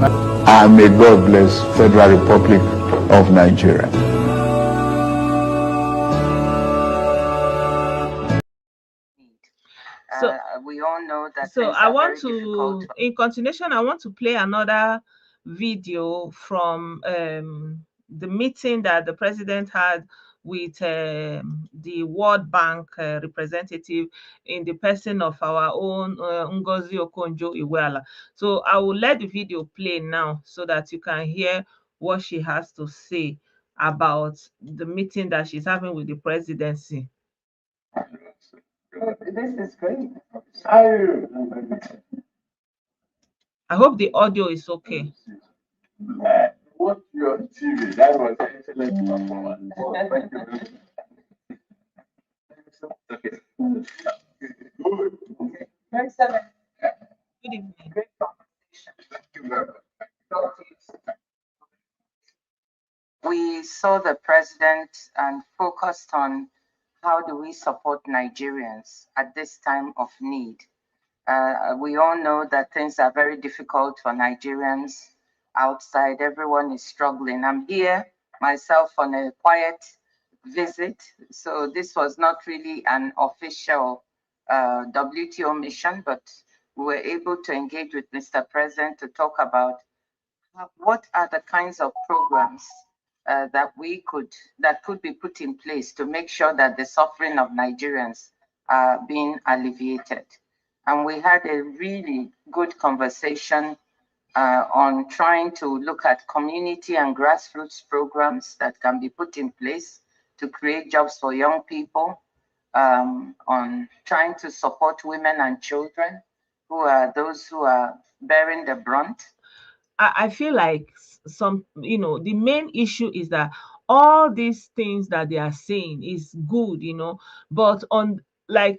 And may God bless Federal Republic of Nigeria. So we all know that. So I want to, in continuation, I want to play another video from the meeting that the president had with the World Bank representative in the person of our own Ngozi Okonjo-Iweala. So I will let the video play now so that you can hear what she has to say about the meeting that she's having with the presidency. This is great. I hope the audio is okay. What's your TV? That was excellent performance. Thank you very much. Okay. Good. Okay. Excellent. Good evening. Great conversation. Thank you very much. We saw the president and focused on how do we support Nigerians at this time of need. We all know that things are very difficult for Nigerians outside. Everyone is struggling. I'm here myself on a quiet visit. So this was not really an official WTO mission, but we were able to engage with Mr. President to talk about what are the kinds of programs that could be put in place to make sure that the suffering of Nigerians are being alleviated. And we had a really good conversation on trying to look at community and grassroots programs that can be put in place to create jobs for young people, on trying to support women and children who are those who are bearing the brunt. I feel like the main issue is that all these things that they are saying is good, but on at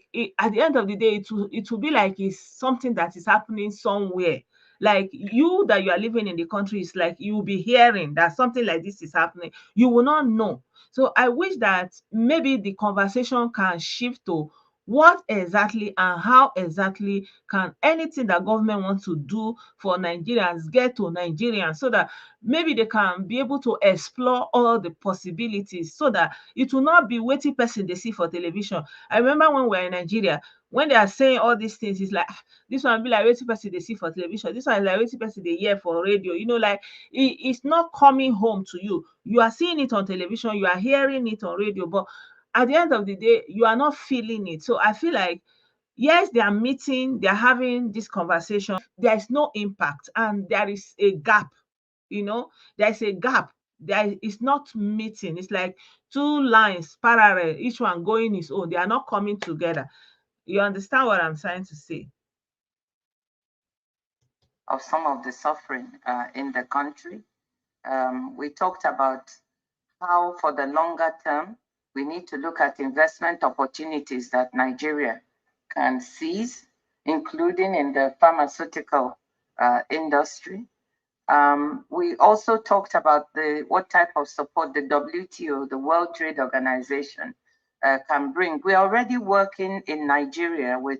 the end of the day, it will be like it's something that is happening somewhere. Like you that you are living in the country, is like you will be hearing that something like this is happening. You will not know. So I wish that maybe the conversation can shift to what exactly and how exactly can anything that government wants to do for Nigerians get to Nigerians, so that maybe they can be able to explore all the possibilities, so that it will not be wetin person they see for television. I remember when we were in Nigeria, when they are saying all these things, it's like this one be like wetin person they see for television, this one is like wetin person they hear for radio. It's not coming home to you. You are seeing it on television, you are hearing it on radio, but at the end of the day, you are not feeling it. So I feel like, yes, they are meeting, they are having this conversation. There is no impact, and there is a gap. There is a gap. There is not meeting. It's like two lines parallel, each one going its own. They are not coming together. You understand what I'm trying to say? Of some of the suffering in the country. We talked about how, for the longer term, we need to look at investment opportunities that Nigeria can seize, including in the pharmaceutical industry. We also talked about what type of support the WTO, the World Trade Organization, can bring. We're already working in Nigeria with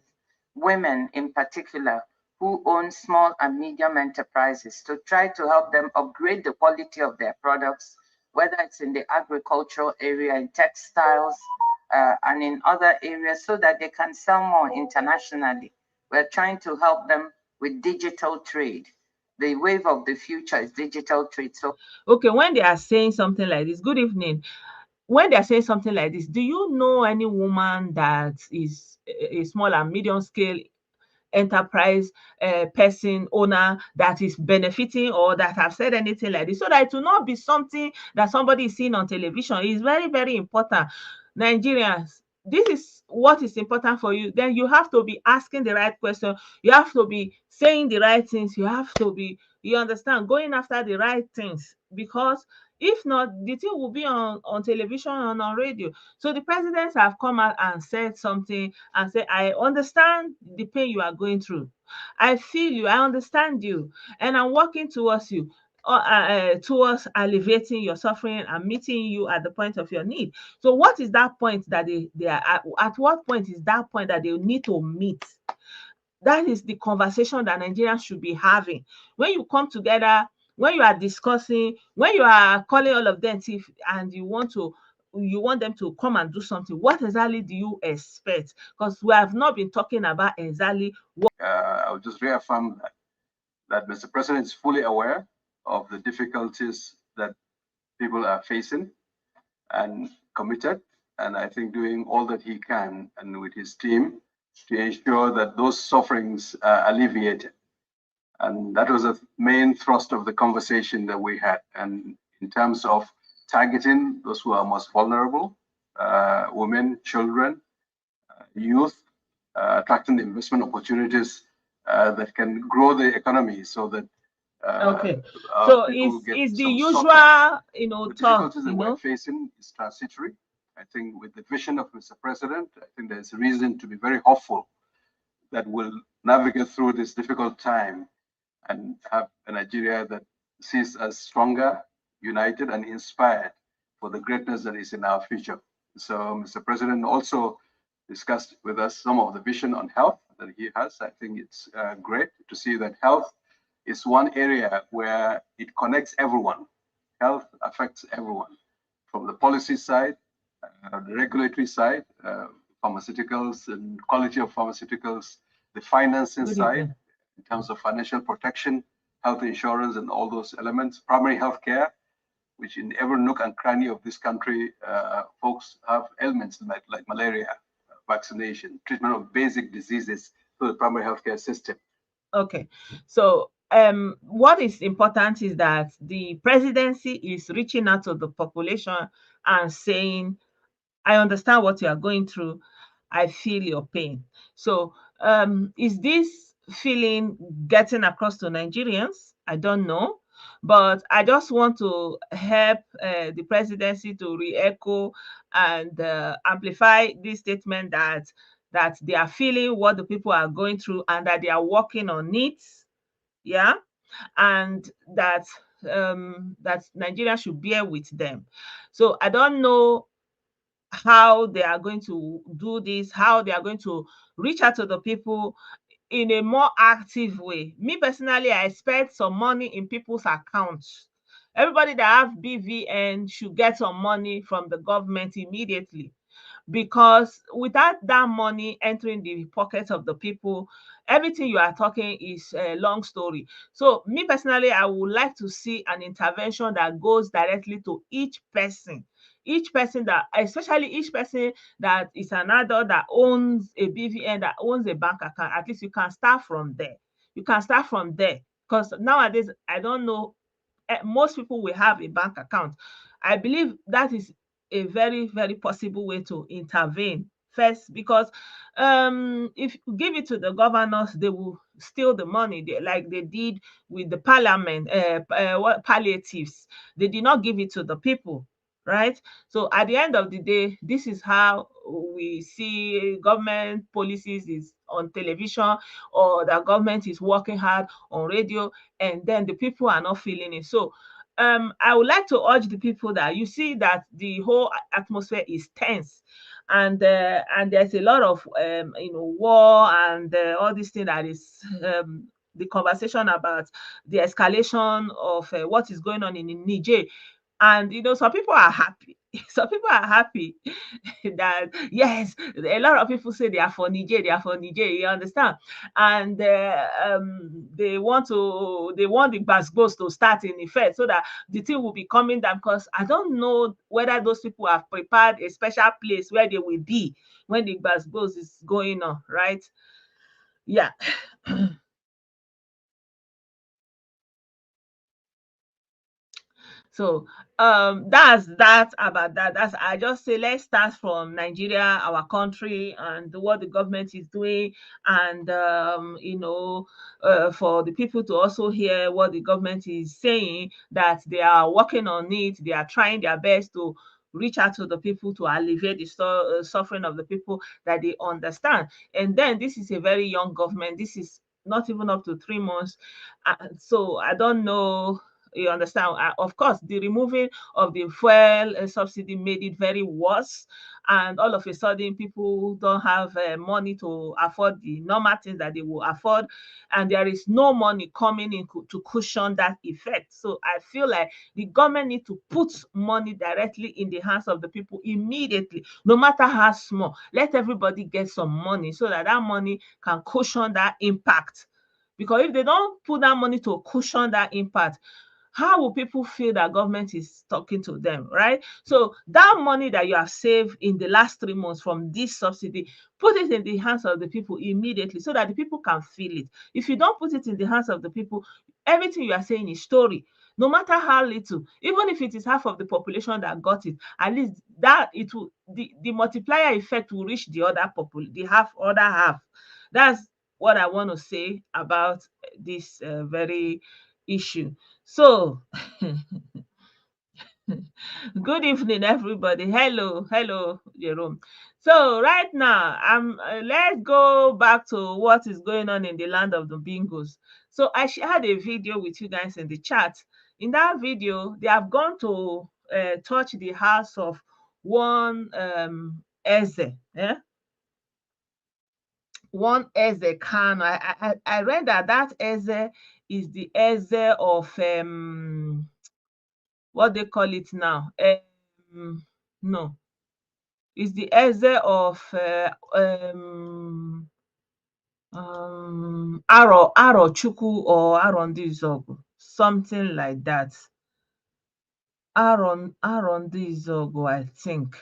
women in particular who own small and medium enterprises to try to help them upgrade the quality of their products, whether it's in the agricultural area, in textiles, and in other areas, so that they can sell more internationally. We're trying to help them with digital trade. The wave of the future is digital trade. So, okay, when they are saying something like this, good evening. When they're saying something like this, do you know any woman that is a small and medium scale enterprise person owner that is benefiting, or that have said anything like this, so that it will not be something that somebody is seeing on television? Is very, very important. Nigerians, this is what is important for you. Then you have to be asking the right question, you have to be saying the right things, you have to be, you understand, going after the right things, because if not, the thing will be on television and on radio. So the presidents have come out and said something and said, I understand the pain you are going through. I feel you, I understand you, and I'm working towards you, towards alleviating your suffering and meeting you at the point of your need. So what is that point that they are at what point is that point that they need to meet? that is the conversation that Nigerians should be having. When you come together, when you are discussing, when you are calling all of them and you want them to come and do something, what exactly do you expect? Because we have not been talking about exactly what. I would just reaffirm that Mr. President is fully aware of the difficulties that people are facing and committed, and I think doing all that he can and with his team to ensure that those sufferings are alleviated. And that was the main thrust of the conversation that we had. And in terms of targeting those who are most vulnerable, women, children, youth, attracting investment opportunities that can grow the economy so that okay. So it's the usual, talk, the difficulties that we're facing is transitory. I think with the vision of Mr. President, I think there's a reason to be very hopeful that we'll navigate through this difficult time and have a Nigeria that sees us stronger, united, and inspired for the greatness that is in our future. So Mr. President also discussed with us some of the vision on health that he has. I think it's great to see that health is one area where it connects everyone. Health affects everyone, from the policy side, the regulatory side, pharmaceuticals and quality of pharmaceuticals, the financing side, in terms of financial protection, health insurance, and all those elements, primary health care, which in every nook and cranny of this country, folks have ailments like malaria, vaccination, treatment of basic diseases through the primary healthcare system. Okay, so what is important is that the presidency is reaching out to the population and saying, I understand what you are going through. I feel your pain. So is this feeling getting across to Nigerians? I don't know. But I just want to help the presidency to re-echo and amplify this statement that they are feeling what the people are going through and that they are working on it. Yeah. And that that Nigeria should bear with them. So I don't know how they are going to do this, how they are going to reach out to the people in a more active way. Me personally, I expect some money in people's accounts. Everybody that have BVN should get some money from the government immediately, because without that money entering the pockets of the people, everything you are talking is a long story. So me personally, I would like to see an intervention that goes directly to each person that, especially each person that is an adult that owns a BVN, that owns a bank account. At least you can start from there. Because nowadays, I don't know, most people will have a bank account. I believe that is a very, very possible way to intervene first, because if you give it to the governors, they will steal the money, like they did with the parliament, palliatives. They did not give it to the people, right? So at the end of the day, this is how we see government policies is on television, or the government is working hard on radio, and then the people are not feeling it. So I would like to urge the people that you see that the whole atmosphere is tense, and there's a lot of war and all this thing that is the conversation about the escalation of what is going on in Niger. And some people are happy. Some people are happy that yes, a lot of people say they are for Niger, you understand? And they want the Basbos to start in effect, so that the thing will be coming down, because I don't know whether those people have prepared a special place where they will be when the Basbos is going on, right? Yeah. So that's that about that. That's, I just say, let's start from Nigeria, our country, and what the government is doing, and for the people to also hear what the government is saying, that they are working on it, they are trying their best to reach out to the people to alleviate the suffering of the people, that they understand. And then this is a very young government. This is not even up to 3 months. So I don't know You understand? Of course, the removing of the fuel subsidy made it very worse, and all of a sudden people don't have money to afford the normal things that they will afford, and there is no money coming in to cushion that effect. So I feel like the government need to put money directly in the hands of the people immediately, no matter how small. Let everybody get some money so that that money can cushion that impact. Because if they don't put that money to cushion that impact, how will people feel that government is talking to them, right? So that money that you have saved in the last 3 months from this subsidy, put it in the hands of the people immediately so that the people can feel it. If you don't put it in the hands of the people, everything you are saying is story. No matter how little, even if it is half of the population that got it, at least that it will the multiplier effect will reach the other other half. That's what I want to say about this very issue. So, good evening, everybody. Hello, Jerome. So, right now, let's go back to what is going on in the land of the bingos. So, I shared a video with you guys in the chat. In that video, they have gone to touch the house of one Eze. Yeah? One Eze Kanu. I read that Eze is the Eze of what they call it now. No, it's the Eze of Aro Chukwu or Arondizogu, something like that. Arondizogu, I think.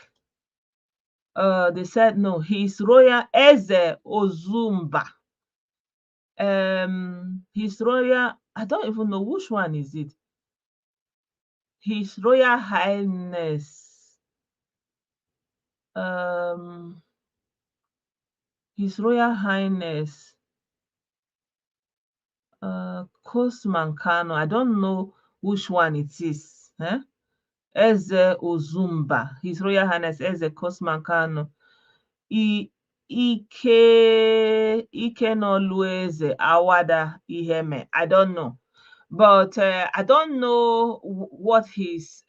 They said no, he's Royal Eze Ozumba. His Royal, I don't even know which one is it. His Royal Highness. His Royal Highness Kosman Kano. I don't know which one it is. Eze Ozumba. His Royal Highness Eze Kosman Kano. Ike Nolueze Awada Iheme. I don't know. But I don't know what his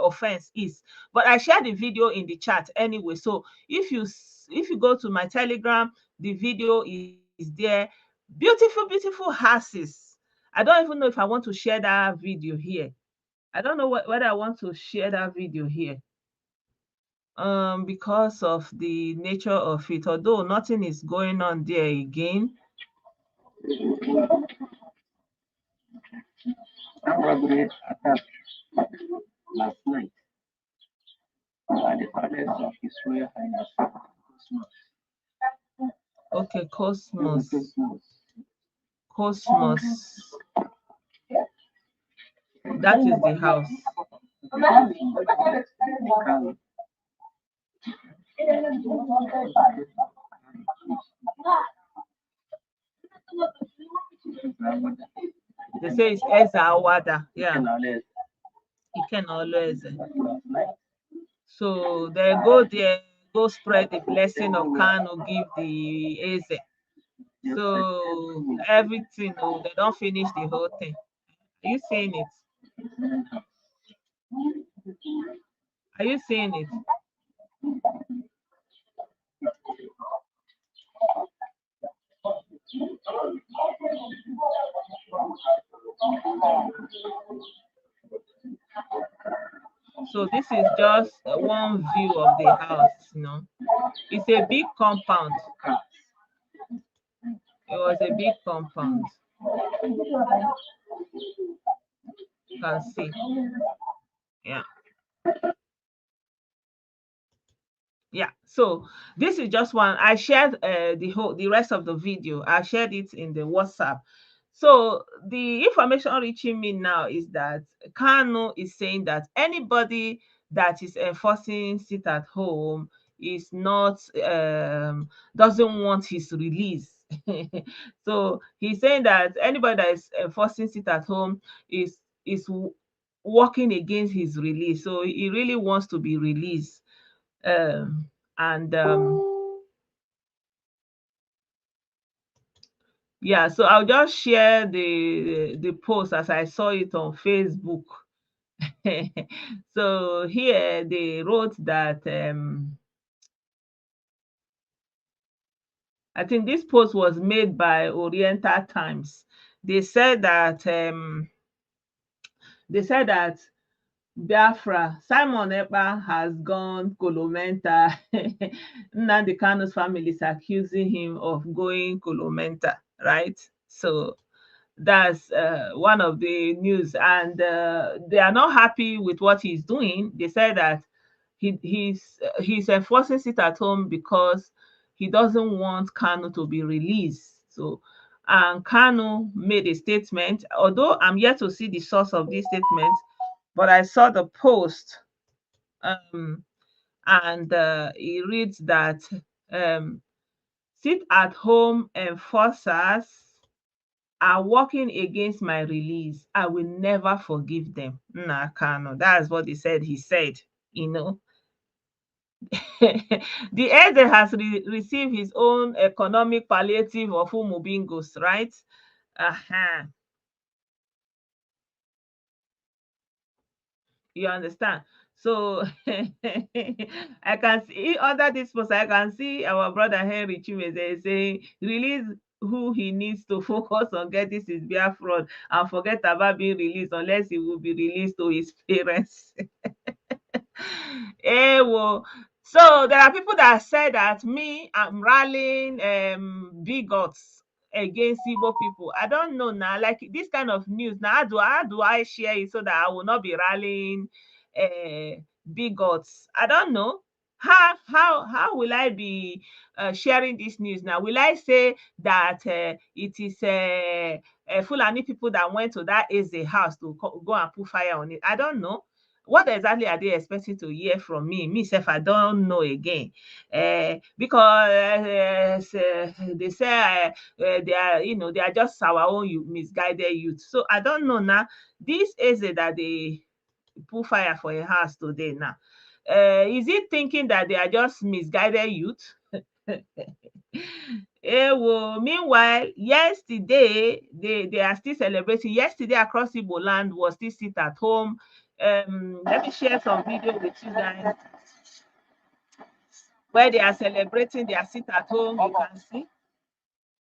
offense is. But I shared the video in the chat anyway. So if you go to my Telegram, the video is there. Beautiful houses. I don't even know if I want to share that video here. I don't know whether I want to share that video here. Because of the nature of it, although nothing is going on there again. Probably attacked last night at the palace of His Royal Highness Cosmos. Okay, Cosmos. That is the house. They say it's Eza Awada. Yeah. He can always. So they go there, go spread the blessing of Kanu, give the Eze. So everything, they don't finish the whole thing. Are you seeing it? Are you seeing it? So this is just one view of the house, It's a big compound. It was a big compound. You can see. Yeah. Yeah, so this is just one. I shared the rest of the video. I shared it in the WhatsApp. So the information reaching me now is that Kanu is saying that anybody that is enforcing sit at home is not doesn't want his release. So he's saying that anybody that is enforcing sit at home is working against his release. So he really wants to be released. And Yeah, so I'll just share the post as I saw it on Facebook. So here they wrote that I think this post was made by Oriental Times. They said that they said that Biafra, Simon Ekpa has gone Kolomenta. Nnamdi Kanu's family is accusing him of going Kolomenta, right? So that's one of the news, and they are not happy with what he's doing. They said that he's enforcing sit at home because he doesn't want Kanu to be released. So, and Kanu made a statement, although I'm yet to see the source of this statement, but I saw the post, um, and he reads that um, sit at home enforcers are working against my release. I will never forgive them. Nna Kanu. That's what he said, you know. The Eze has received his own economic palliative of Umubingos, right? Uh-huh. You understand? So I can see under this post, I can see our brother Henry Chimeze saying, release who he needs to focus on getting his beer fraud and forget about being released unless he will be released to his parents. Well, so there are people that say that I'm rallying bigots against Igbo people. I don't know now, like this kind of news. Now, how do I share it so that I will not be rallying bigots? I don't know. How will I be sharing this news now? Will I say that it is Fulani people that went to that Eze house to go and put fire on it? I don't know. What exactly are they expecting to hear from me? Me self, I don't know again. Because they say they are, they are just our own misguided youth. So I don't know now. This is it that they put fire for a house today now. Is it thinking that they are just misguided youth? Well, meanwhile, yesterday they are still celebrating. Yesterday across Igbo land was still sit at home. Let me share some video with you guys where they are celebrating their sit at home.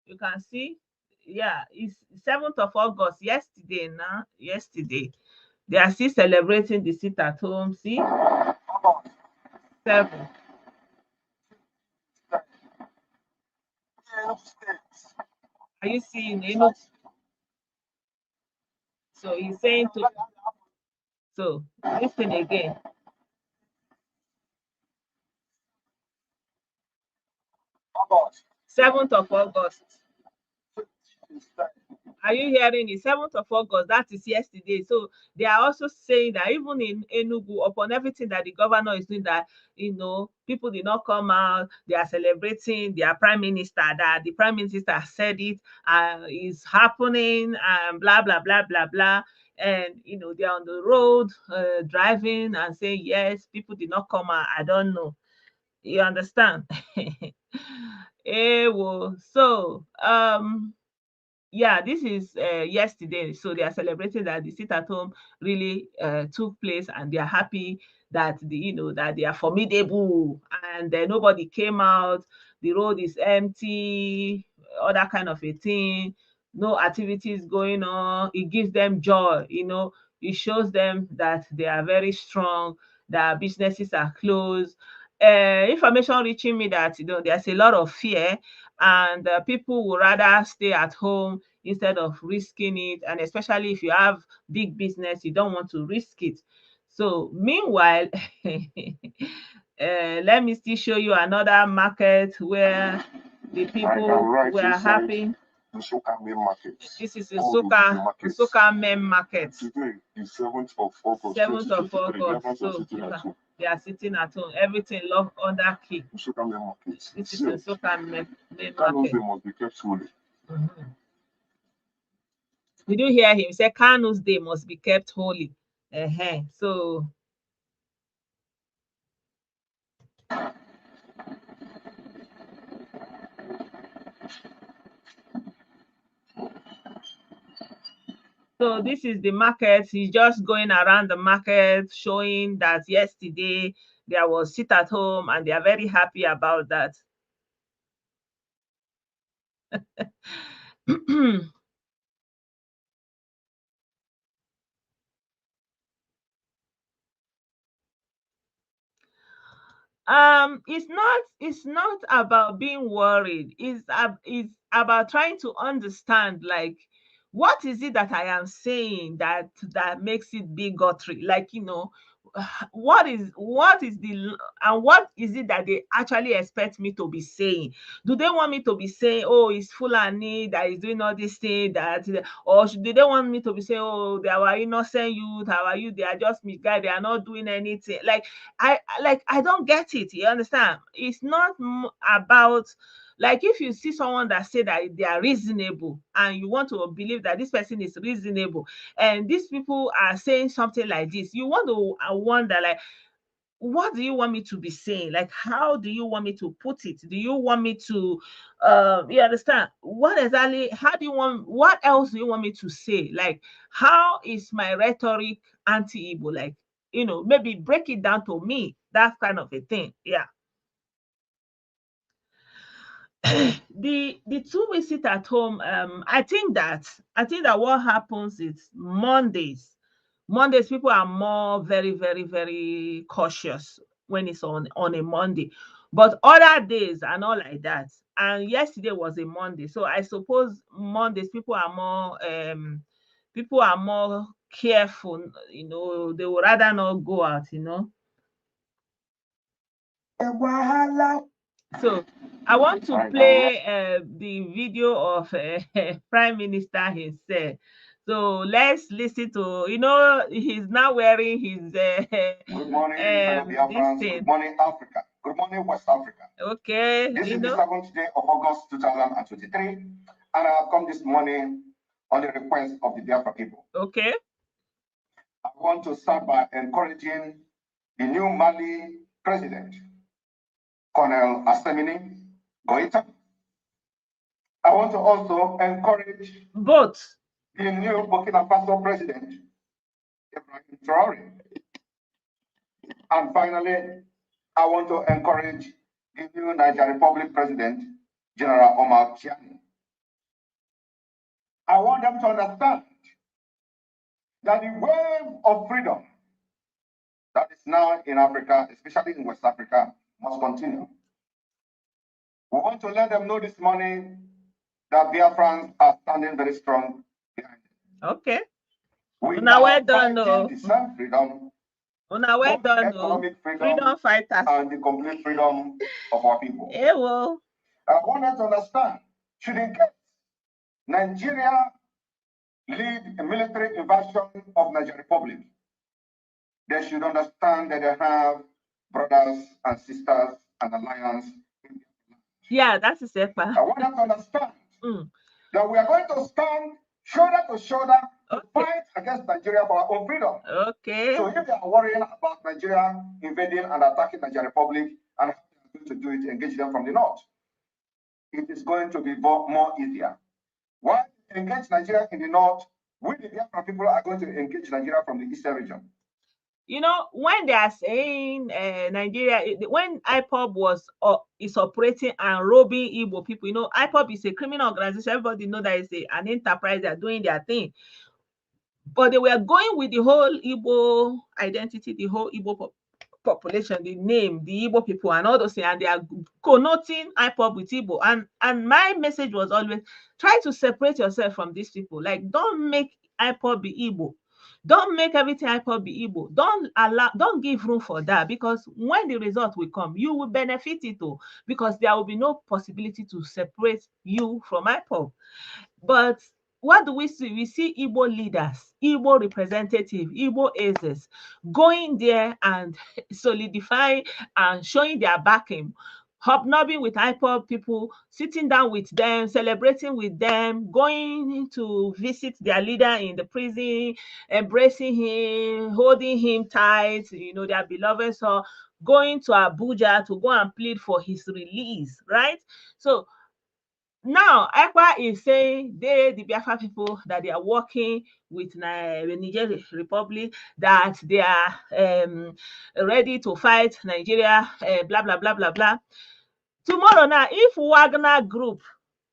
You can see, yeah, it's 7th of August. Yesterday they are still celebrating the sit at home. See, 7. Are you seeing it? So he's saying to, so listen again. 7th of August. Are you hearing it? 7th of August, that is yesterday. So they are also saying that even in Enugu, upon everything that the governor is doing, that people did not come out, they are celebrating their prime minister, that the prime minister said it is happening, and blah blah blah blah blah. And they're on the road driving and saying, yes, people did not come out. I don't know. You understand? Well, so yeah, this is yesterday. So they are celebrating that the sit at home really took place, and they are happy that that they are formidable, and nobody came out. The road is empty, other kind of a thing. No activities going on. It gives them joy. It shows them that they are very strong. That businesses are closed. Information reaching me that there's a lot of fear, and people would rather stay at home instead of risking it. And especially if you have big business, you don't want to risk it. So meanwhile, let me still show you another market where the people were happy. Nsukka main market. This is Nsukka main market. Today is 7th of August. 7th of August. So they are sitting at home. Everything locked under key. Nsukka main market. This is Nsukka main Kanu's market. day must be kept holy. Did you hear him say Kanu's day must be kept holy? So So this is the market. He's just going around the market showing that yesterday there was sit at home and they are very happy about that. It's not about being worried. It's about trying to understand, like, what is it that I am saying that makes it bigotry, like, what is the and what is it that they actually expect me to be saying? Do they want me to be saying, oh, it's Fulani that is doing all this thing, that, or do they want me to be saying, oh, they are innocent youth, how are you, they are just misguided, they are not doing anything? I don't get it. You understand? It's not about, like, if you see someone that say that they are reasonable and you want to believe that this person is reasonable, and these people are saying something like this, you want to wonder, like, what do you want me to be saying? Like, how do you want me to put it? Do you want me to you understand? What exactly, what else do you want me to say? Like, how is my rhetoric anti-Igbo? Like, maybe break it down to me, that kind of a thing. Yeah. The 2 weeks sit at home, I think that what happens is Mondays people are more very, very, very cautious when it's on a Monday, but other days are not like that. And yesterday was a Monday, so I suppose Mondays people are more careful. They would rather not go out. So I want to play the video of Prime Minister himself. So let's listen to, he's now wearing his good morning, Biafrans. Good morning, Africa. Good morning, West Africa. Okay. This is the 7th day of August 2023, and I have come this morning on the request of the Biafra people. Okay. I want to start by encouraging the new Mali president, Colonel Assemini Goita. I want to also encourage both the new Burkina Faso president, Ibrahim Traore. And finally, I want to encourage the new Niger Republic president, General Omar Chiani. I want them to understand that the wave of freedom that is now in Africa, especially in West Africa, must continue. We want to let them know this morning that Biafrans are standing very strong behind them. Okay. We now are well done, fighting the self-freedom, well done, economic freedom fighters, and the complete freedom of our people. Yeah, well. I want them to understand, should in case Nigeria lead a military invasion of Niger Republic, they should understand that they have brothers and sisters and alliance. Yeah, that is Ekpa. I want them to understand that we are going to stand shoulder to shoulder to fight against Nigeria for our own freedom. Okay. So if they are worrying about Nigeria invading and attacking Niger Republic and how they are going to do it, engage them from the north, it is going to be more easier. Why engage Nigeria in the north? We, the Biafra people, are going to engage Nigeria from the eastern region. When they are saying Nigeria, when IPOB is operating and robbing Igbo people, IPOB is a criminal organization. Everybody know that it's an enterprise. They are doing their thing. But they were going with the whole Igbo identity, the whole Igbo population, the name, the Igbo people, and all those things, and they are connoting IPOB with Igbo. And my message was always, try to separate yourself from these people. Like, don't make IPOB be Igbo. Don't make everything IPOB be Igbo. Don't give room for that, because when the result will come, you will benefit it too, because there will be no possibility to separate you from IPOB. But what do we see? We see Igbo leaders, Igbo representatives, Igbo aces going there and solidifying and showing their backing, hobnobbing with IPOB people, sitting down with them, celebrating with them, going to visit their leader in the prison, embracing him, holding him tight, their beloved son, going to Abuja to go and plead for his release, right? So now Ekpa is saying the Biafra people, that they are working with Niger Republic, that they are ready to fight Nigeria, blah blah blah blah blah. Tomorrow now, if Wagner Group,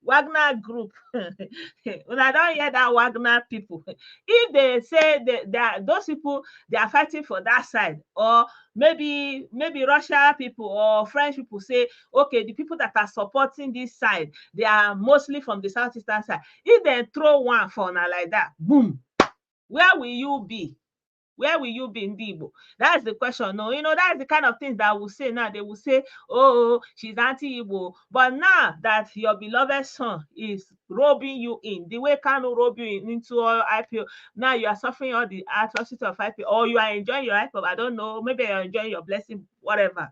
when I don't hear that Wagner people, if they say that those people, they are fighting for that side, or maybe Russia people or French people say, okay, the people that are supporting this side, they are mostly from the southeastern side. If they throw one for now like that, boom, where will you be? Where will you be in Igbo? That's the question. No, that's the kind of things that will say now. They will say, oh, she's anti-Igbo. But now that your beloved son is robbing you in, the way Kanu rob you into all IPO, now you are suffering all the atrocity of IPO, or you are enjoying your IPO. I don't know. Maybe you're enjoying your blessing, whatever.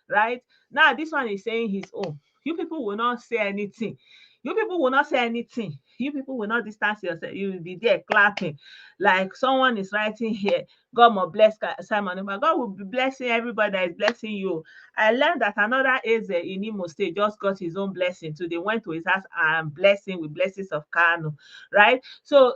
Right? Now, this one is saying his own. You people will not say anything. You people will not say anything. You people will not distance yourself. You will be there clapping. Like someone is writing here, God will bless Simon. But God will be blessing everybody that is blessing you. I learned that another Eze in Imo State just got his own blessing too. They went to his house and blessing with blessings of Kanu, right? So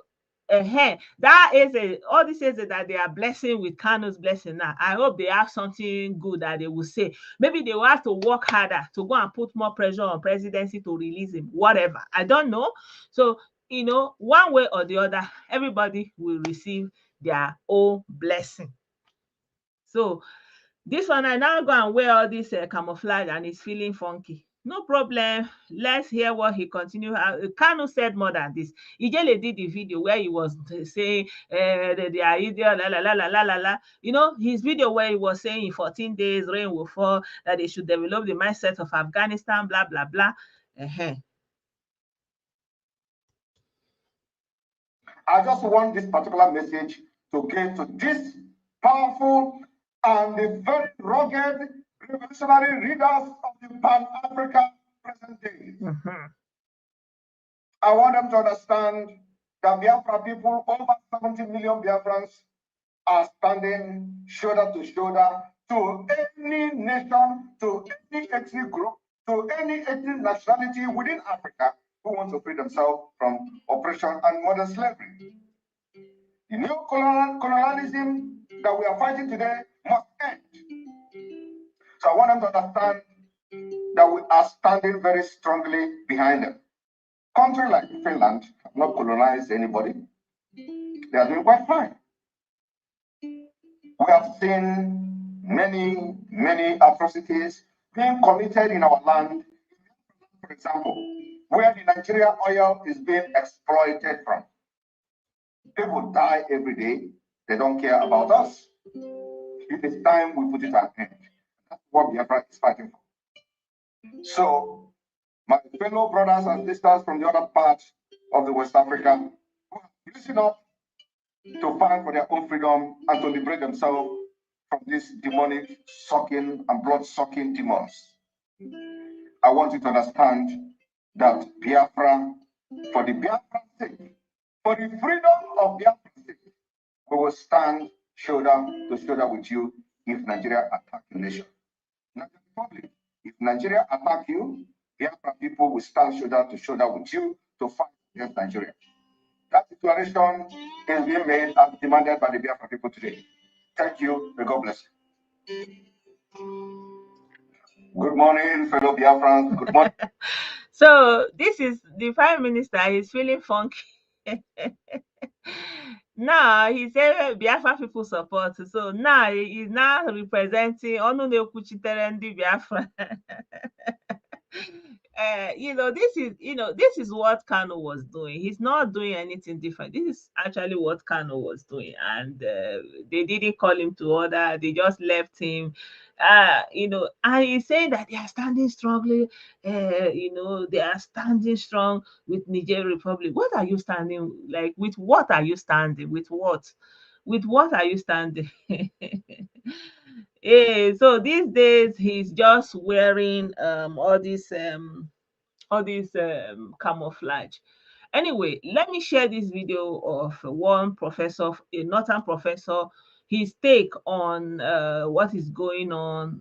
that is all this is that they are blessing with Kanu's blessing now. I hope they have something good that they will say. Maybe they will have to work harder to go and put more pressure on presidency to release him, whatever. I don't know. So, one way or the other, everybody will receive their own blessing. So this one, I now go and wear all this camouflage and it's feeling funky. No problem. Let's hear what he continued. Kanu said more than this. Ijele did the video where he was saying they are idiot, la la la la la la la. His video where he was saying in 14 days rain will fall, that they should develop the mindset of Afghanistan, blah blah blah. I just want this particular message to get to this powerful and the very rugged revolutionary leaders of the Pan-African present day. I want them to understand that Biafra people, over 70 million Biafrans, are standing shoulder to shoulder to any nation, to any ethnic group, to any ethnic nationality within Africa who wants to free themselves from oppression and modern slavery. The new colonialism that we are fighting today must end. So I want them to understand that we are standing very strongly behind them. Countries like Finland have not colonized anybody. They are doing quite fine. We have seen many, many atrocities being committed in our land. For example, where the Nigeria oil is being exploited from. People die every day. They don't care about us. It is time we put it an end. That's what Biafra is fighting for. So, my fellow brothers and sisters from the other parts of the West Africa, listen up to fight for their own freedom and to liberate themselves from these demonic sucking and blood-sucking demons. I want you to understand that Biafra, for the Biafra's sake, for the freedom of Biafra's sake, we will stand shoulder to shoulder with you if Nigeria attacks the nation. If Nigeria attack you, Biafra people will stand shoulder to shoulder with you to fight against Nigeria. That declaration is being made and demanded by the Biafra people today. Thank you. May God bless you. Good morning, fellow Biafrans. Good morning. So this is the Prime Minister. He's feeling funky. Now he said Biafra people support. So now he's now representing Onu Biafra. This is what Kanu was doing. He's not doing anything different. This is actually what Kanu was doing, and they didn't call him to order. They just left him. And he's saying that they are standing strongly. They are standing strong with Niger Republic. What are you standing like? With what are you standing? With what? With what are you standing? So these days he's just wearing all these camouflage. Anyway, let me share this video of one professor, a northern professor, his take on what is going on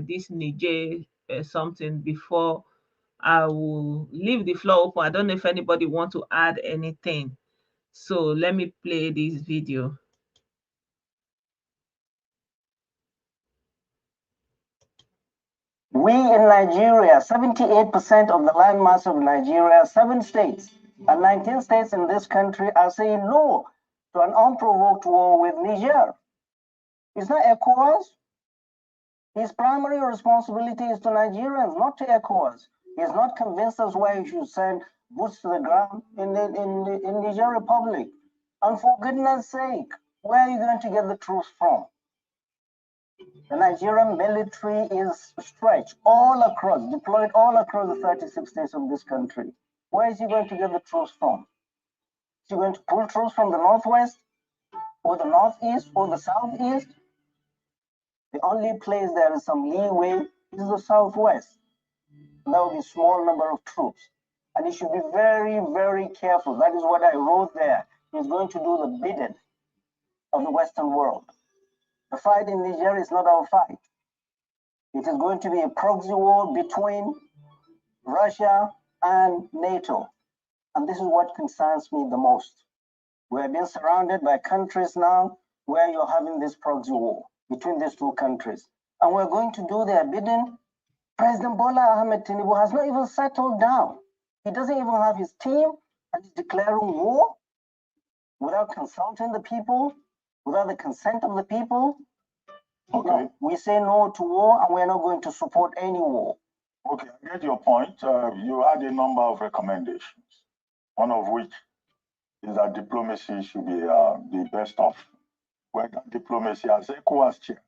this Niger something before I will leave the floor open. I don't know if anybody wants to add anything. So let me play this video. We in Nigeria, 78% of the landmass of Nigeria, 7 states and 19 states in this country are saying no to an unprovoked war with Niger. It's not ECOWAS. His primary responsibility is to Nigerians, not to ECOWAS. He's not convinced us why he should send boots to the ground in Niger Republic. And for goodness sake, where are you going to get the troops from? The Nigerian military is stretched all across, deployed all across the 36 states of this country. Where is he going to get the troops from? Is he going to pull troops from the northwest, or the northeast, or the southeast? The only place there is some leeway is the southwest. And that will be a small number of troops. And he should be very, very careful. That is what I wrote there. He's going to do the bidding of the Western world. The fight in Niger is not our fight. It is going to be a proxy war between Russia and NATO. And this is what concerns me the most. We are being surrounded by countries now where you're having this proxy war between these two countries. And we're going to do their bidding. President Bola Ahmed Tinubu has not even settled down. He doesn't even have his team and he's declaring war without consulting the people, without the consent of the people. Okay. No, we say no to war and we're not going to support any war. Okay, I get your point. You had a number of recommendations, one of which is that diplomacy should be the best option. Where that diplomacy, as ECOWAS chair,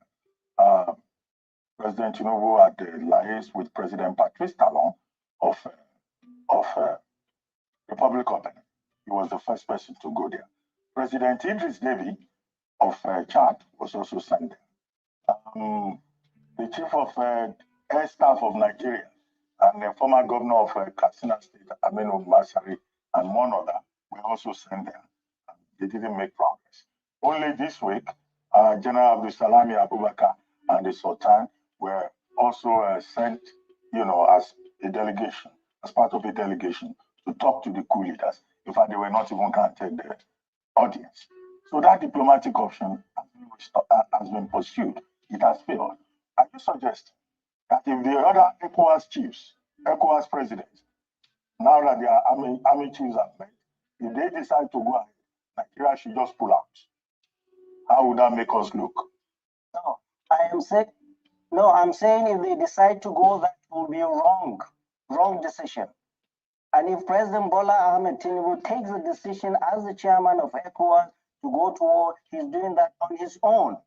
President Tinubu had liaised with President Patrice Talon of Republic of Benin. He was the first person to go there. President Idris Deby of Chad was also sent there. The chief of air staff of Nigeria and the former governor of Katsina State, Aminu Masari, and one other were also sent there. They didn't make progress. Only this week, General Abdul Salami Abubakar and the Sultan were also sent, as a delegation, as part of a delegation, to talk to the coup leaders. In fact, they were not even granted the audience. So that diplomatic option has been pursued. It has failed. Are you suggesting that if the other ECOWAS chiefs, ECOWAS presidents, now that their army chiefs have met, if they decide to go ahead, Nigeria should just pull out? How would that make us look? No, I'm saying if they decide to go, that will be a wrong decision. And if President Bola Ahmed Tinubu takes the decision as the chairman of ECOWAS to go to war, he's doing that on his own.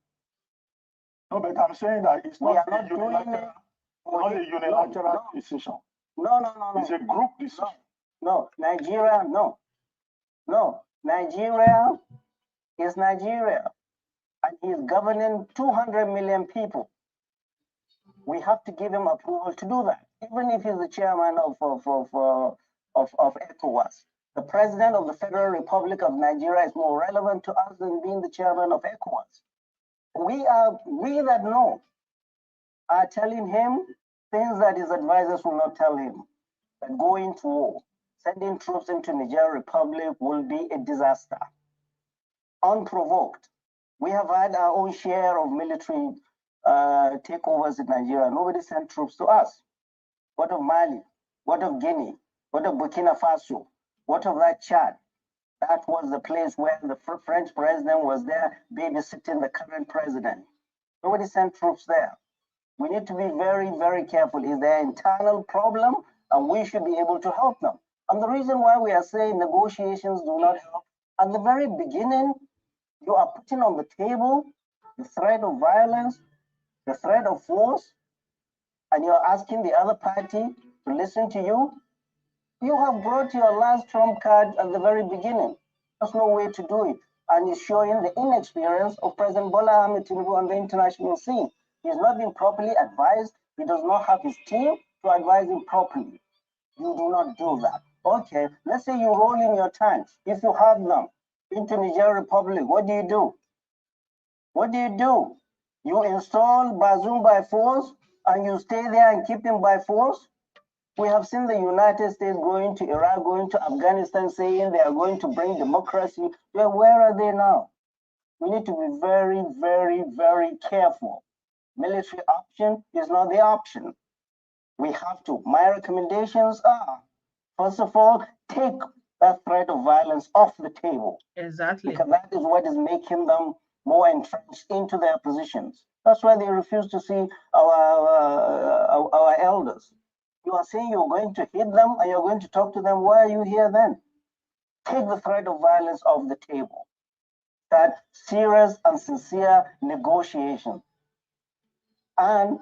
No, but I'm saying that it's not a unilateral decision. No. It's a group decision. No, Nigeria, no. Nigeria is Nigeria. And he's governing 200 million people. We have to give him approval to do that, even if he's the chairman of ECOWAS. The president of the Federal Republic of Nigeria is more relevant to us than being the chairman of ECOWAS. We that know are telling him things that his advisors will not tell him. That going to war, sending troops into Niger Republic will be a disaster. Unprovoked. We have had our own share of military takeovers in Nigeria. Nobody sent troops to us. What of Mali? What of Guinea? What of Burkina Faso? What of that Chad? That was the place where the French president was there babysitting the current president. Nobody sent troops there. We need to be very, very careful. Is there an internal problem? And we should be able to help them. And the reason why we are saying negotiations do not help, at the very beginning, you are putting on the table the threat of violence, the threat of force, and you're asking the other party to listen to you. You have brought your last trump card at the very beginning. There's no way to do it. And it's showing the inexperience of President Bola Ahmed Tinubu on the international scene. He's not been properly advised. He does not have his team to advise him properly. You do not do that. Okay, let's say you roll in your tanks, if you have them, into Niger Republic. What do? What do? You install Bazoum by force and you stay there and keep him by force? We have seen the United States going to Iraq, going to Afghanistan, saying they are going to bring democracy. Well, where are they now? We need to be very, very, very careful. Military option is not the option. We have to. My recommendations are, first of all, take that threat of violence off the table. Exactly. Because that is what is making them more entrenched into their positions. That's why they refuse to see our elders. You are saying you're going to hit them and you're going to talk to them. Why are you here then? Take the threat of violence off the table. That serious and sincere negotiation. And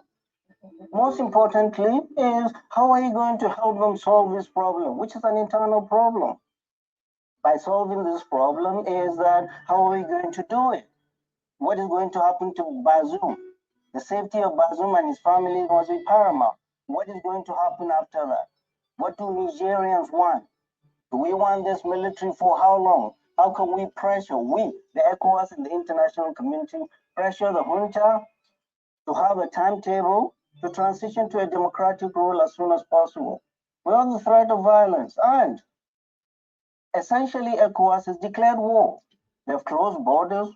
most importantly is, how are you going to help them solve this problem, which is an internal problem? By solving this problem is that, how are we going to do it? What is going to happen to Bazoum? The safety of Bazoum and his family must be paramount. What is going to happen after that? What do Nigerians want? Do we want this military for how long? How can we pressure, the ECOWAS and the international community, pressure the junta to have a timetable to transition to a democratic rule as soon as possible? Without the threat of violence. And essentially, ECOWAS has declared war. They have closed borders.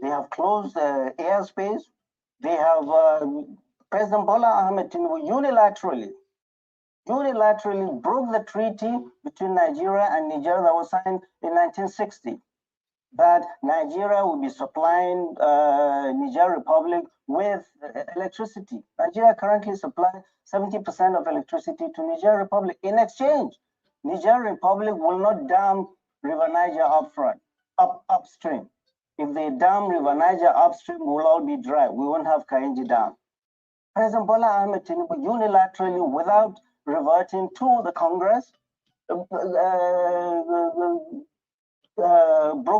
They have closed airspace. They have President Bola Ahmed Tinubu unilaterally broke the treaty between Nigeria and Niger that was signed in 1960, that Nigeria will be supplying Niger Republic with electricity. Nigeria currently supplies 70% of electricity to Niger Republic. In exchange, Niger Republic will not dam River Niger upstream. If they dam River Niger upstream, we'll all be dry. We won't have Kainji Dam. President Bola Ahmed Tinubu unilaterally, without reverting to the Congress, broke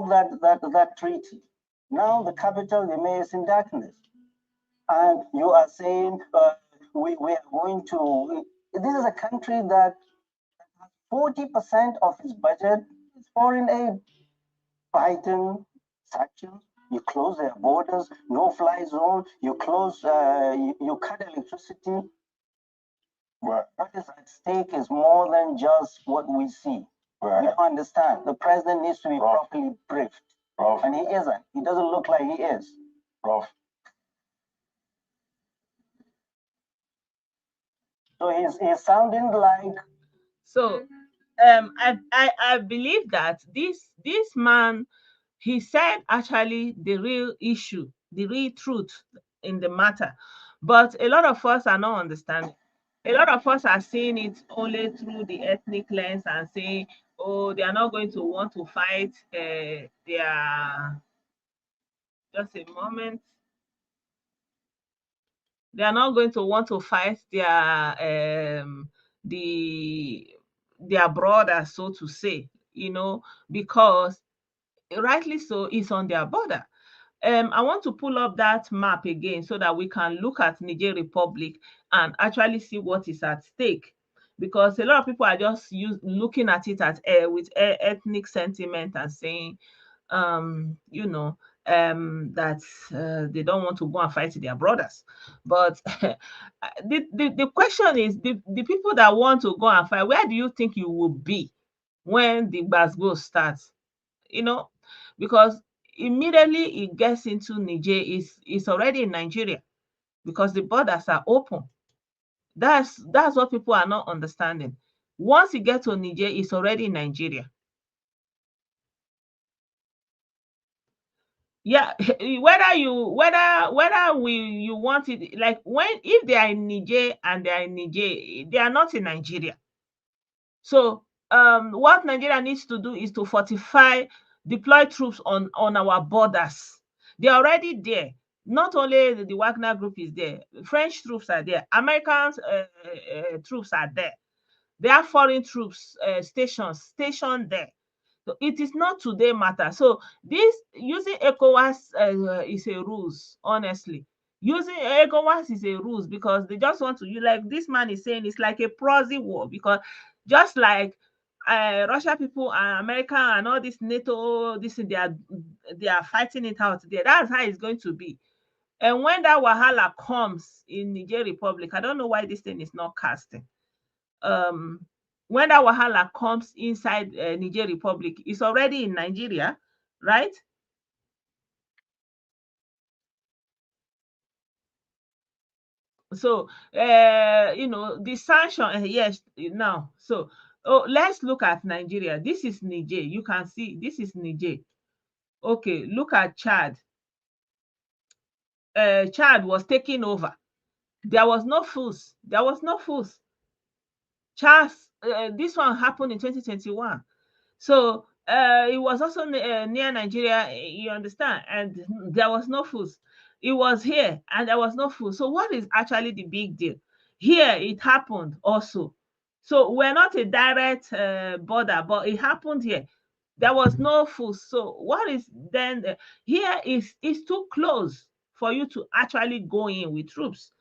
that treaty. Now the capital remains in darkness. And you are saying we are going to, this is a country that 40% of its budget is foreign aid. Fighting sanctions, you close their borders, no-fly zone, you close, you cut electricity. What is at stake is more than just what we see. We don't understand. The president needs to be properly briefed. And he isn't. He doesn't look like he is. So he's sounding like. So I believe that this man, he said actually the real issue, the real truth in the matter. But a lot of us are not understanding. A lot of us are seeing it only through the ethnic lens and saying, oh, they are not going to want to fight their, just a moment. They are not going to want to fight their their brothers, so to say, because rightly so, it's on their border. I want to pull up that map again so that we can look at Niger Republic and actually see what is at stake. Because a lot of people are just looking at it with ethnic sentiment and saying, that they don't want to go and fight their brothers. But the question is, the people that want to go and fight, where do you think you will be when the Gbasgbos starts? Because immediately it gets into Niger, it's already in Nigeria because the borders are open. That's what people are not understanding. Once you get to Niger, it's already in Nigeria. Yeah, whether you want it, like, if they are in Niger and they are in Niger, they are not in Nigeria. So what Nigeria needs to do is to fortify, deploy troops on our borders. They're already there. Not only the Wagner group is there, French troops are there, American troops are there. There are foreign troops stationed there. So it is not today matter. So this using ECOWAS is a ruse, honestly. Using ECOWAS is a ruse because they just want to, like this man is saying, it's like a proxy war, because just like Russia people and America and all this NATO, they are fighting it out there. That's how it's going to be. And when that wahala comes in Niger Republic, I don't know why this thing is not casting. when that wahala comes inside Niger Republic, it's already in Nigeria, right? So the sanction, yes, now. So let's look at Nigeria. This is Niger. You can see this is Niger. Okay, look at Chad. Chad was taking over. There was no fools. There was no fools. Charles, this one happened in 2021. So it was also near Nigeria, you understand, and there was no food. It was here and there was no food. So what is actually the big deal? Here it happened also. So we're not a direct border, but it happened here. There was no food. So what is then here is too close for you to actually go in with troops.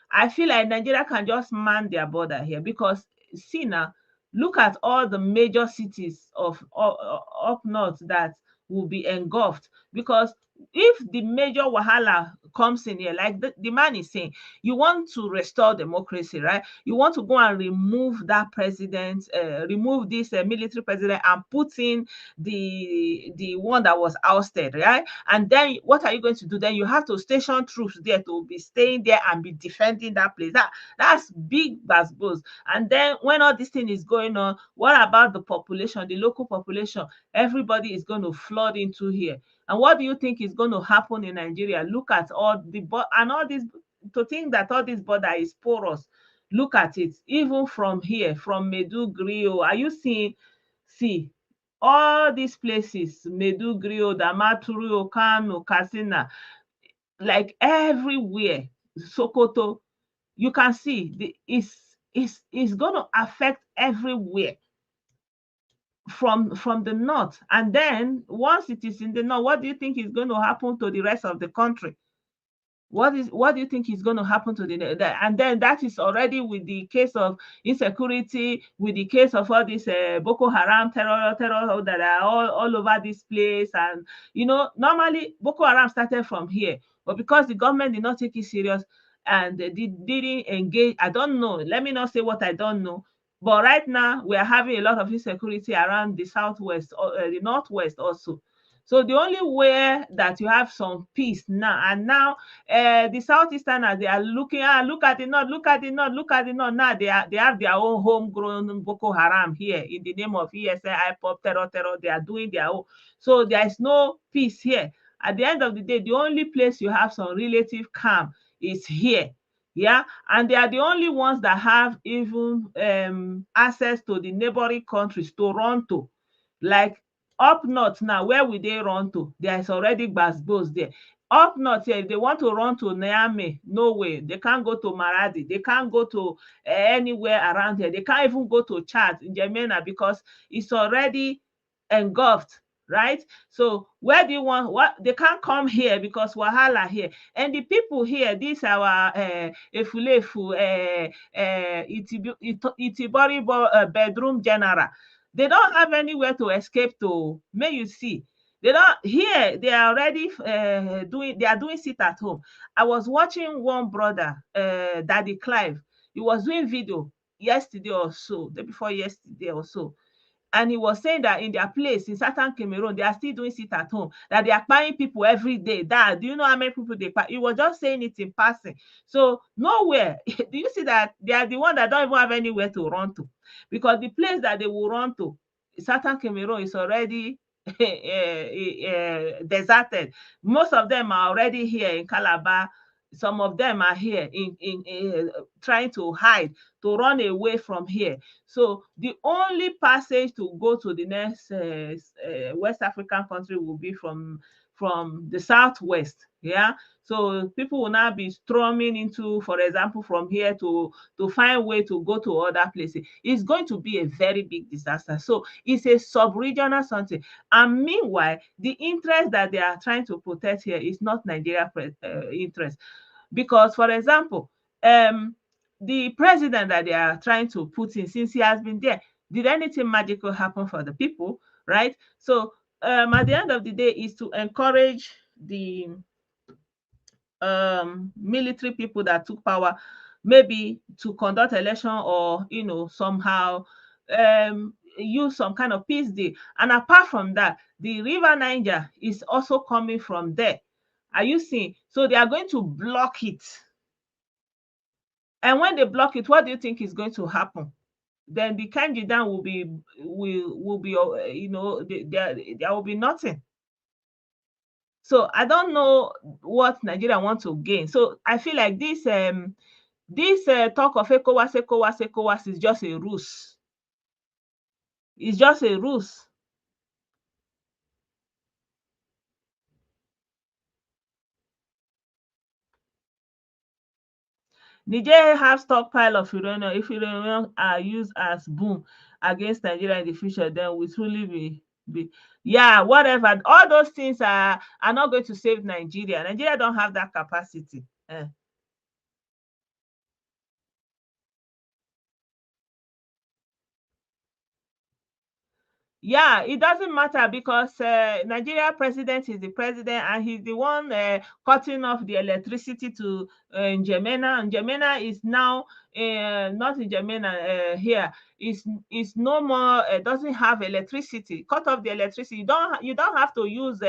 I feel like Nigeria can just man their border here because see now, look at all the major cities of up north that will be engulfed because if the major wahala comes in here, like the man is saying, you want to restore democracy, right? You want to go and remove that president, remove this military president and put in the one that was ousted, right? And then what are you going to do? Then you have to station troops there to be staying there and be defending that place. That's big basketballs. And then when all this thing is going on, what about the population, the local population? Everybody is going to flood into here. And what do you think is going to happen in Nigeria? Look at all and all this, to think that all this border is porous. Look at it, even from here, from Maiduguri. Are you seeing? See, all these places, Maiduguri, Damaturu, Kano, Katsina, like everywhere, Sokoto, you can see it's going to affect everywhere from the north. And then once it is in the north, what do you think is going to happen to the rest of the country? What do you think is going to happen to and then that is already with the case of insecurity, with the case of all this Boko Haram terror that are all over this place. And normally Boko Haram started from here, but because the government did not take it serious and they didn't engage, I don't know, let me not say what I don't know, but right now we are having a lot of insecurity around the southwest or the northwest also. So the only way that you have some peace now, and now the southeasterners, they are looking, look at the north, look at the north, look at the north. Now they have their own homegrown Boko Haram here in the name of ESN, IPOP, terror. They are doing their own. So there is no peace here. At the end of the day, the only place you have some relative calm is here. Yeah, and they are the only ones that have even access to the neighboring countries, Toronto, like up north now. Where will they run to? There is already Gbasgbos there. Up north here, if they want to run to Niamey, no way. They can't go to Maradi. They can't go to anywhere around here. They can't even go to Chad in Jemena because it's already engulfed, right? So where do you want? What they can't come here because wahala here, and the people here, these our Efulefu, Itibori bedroom general. They don't have anywhere to escape to. May you see. They don't here. They are already doing. They are doing sit at home. I was watching one brother, Daddy Clive. He was doing video yesterday or so, day before yesterday or so, and he was saying that in their place in Southern Cameroon, they are still doing sit at home, that they are buying people every day. That, do you know how many people they buy? He was just saying it in passing. So nowhere. Do you see that they are the one that don't even have anywhere to run to? Because the place that they will run to, Southern Cameroon, is already deserted. Most of them are already here in Calabar. Some of them are here in trying to hide, to run away from here. So the only passage to go to the next West African country will be from the southwest. Yeah. So people will now be storming into, for example, from here to find way to go to other places. It's going to be a very big disaster. So it's a sub-regional something. And meanwhile, the interest that they are trying to protect here is not Nigeria interest. Because, for example, the president that they are trying to put in, since he has been there, did anything magical happen for the people, right? So at the end of the day is to encourage the military people that took power maybe to conduct election, or somehow use some kind of peace deal. And apart from that, the river Niger is also coming from there. Are you seeing? So they are going to block it. And when they block it, what do you think is going to happen? Then the Kanji Dam will be there will be nothing. So I don't know what Nigeria wants to gain. So I feel like this talk of ECOWAS is just a ruse. It's just a ruse. Niger have stockpile of uranium. If uranium are used as boom against Nigeria in the future, then we truly be yeah, whatever. All those things are not going to save Nigeria. Nigeria don't have that capacity. Yeah, it doesn't matter because Nigeria president is the president, and he's the one cutting off the electricity to N'Djamena. And N'Djamena is now not in N'Djamena here. Is no more doesn't have electricity. Cut off the electricity. You don't have to use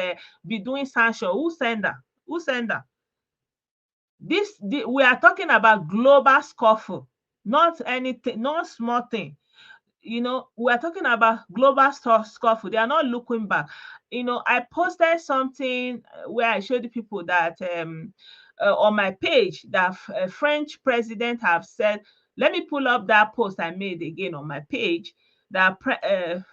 be doing sanction. Who send her? Who send her? We are talking about global scuffle, not anything, not small thing. We're talking about global scuffle. They are not looking back. I posted something where I showed the people that on my page that a French president have said. Let me pull up that post I made again on my page. That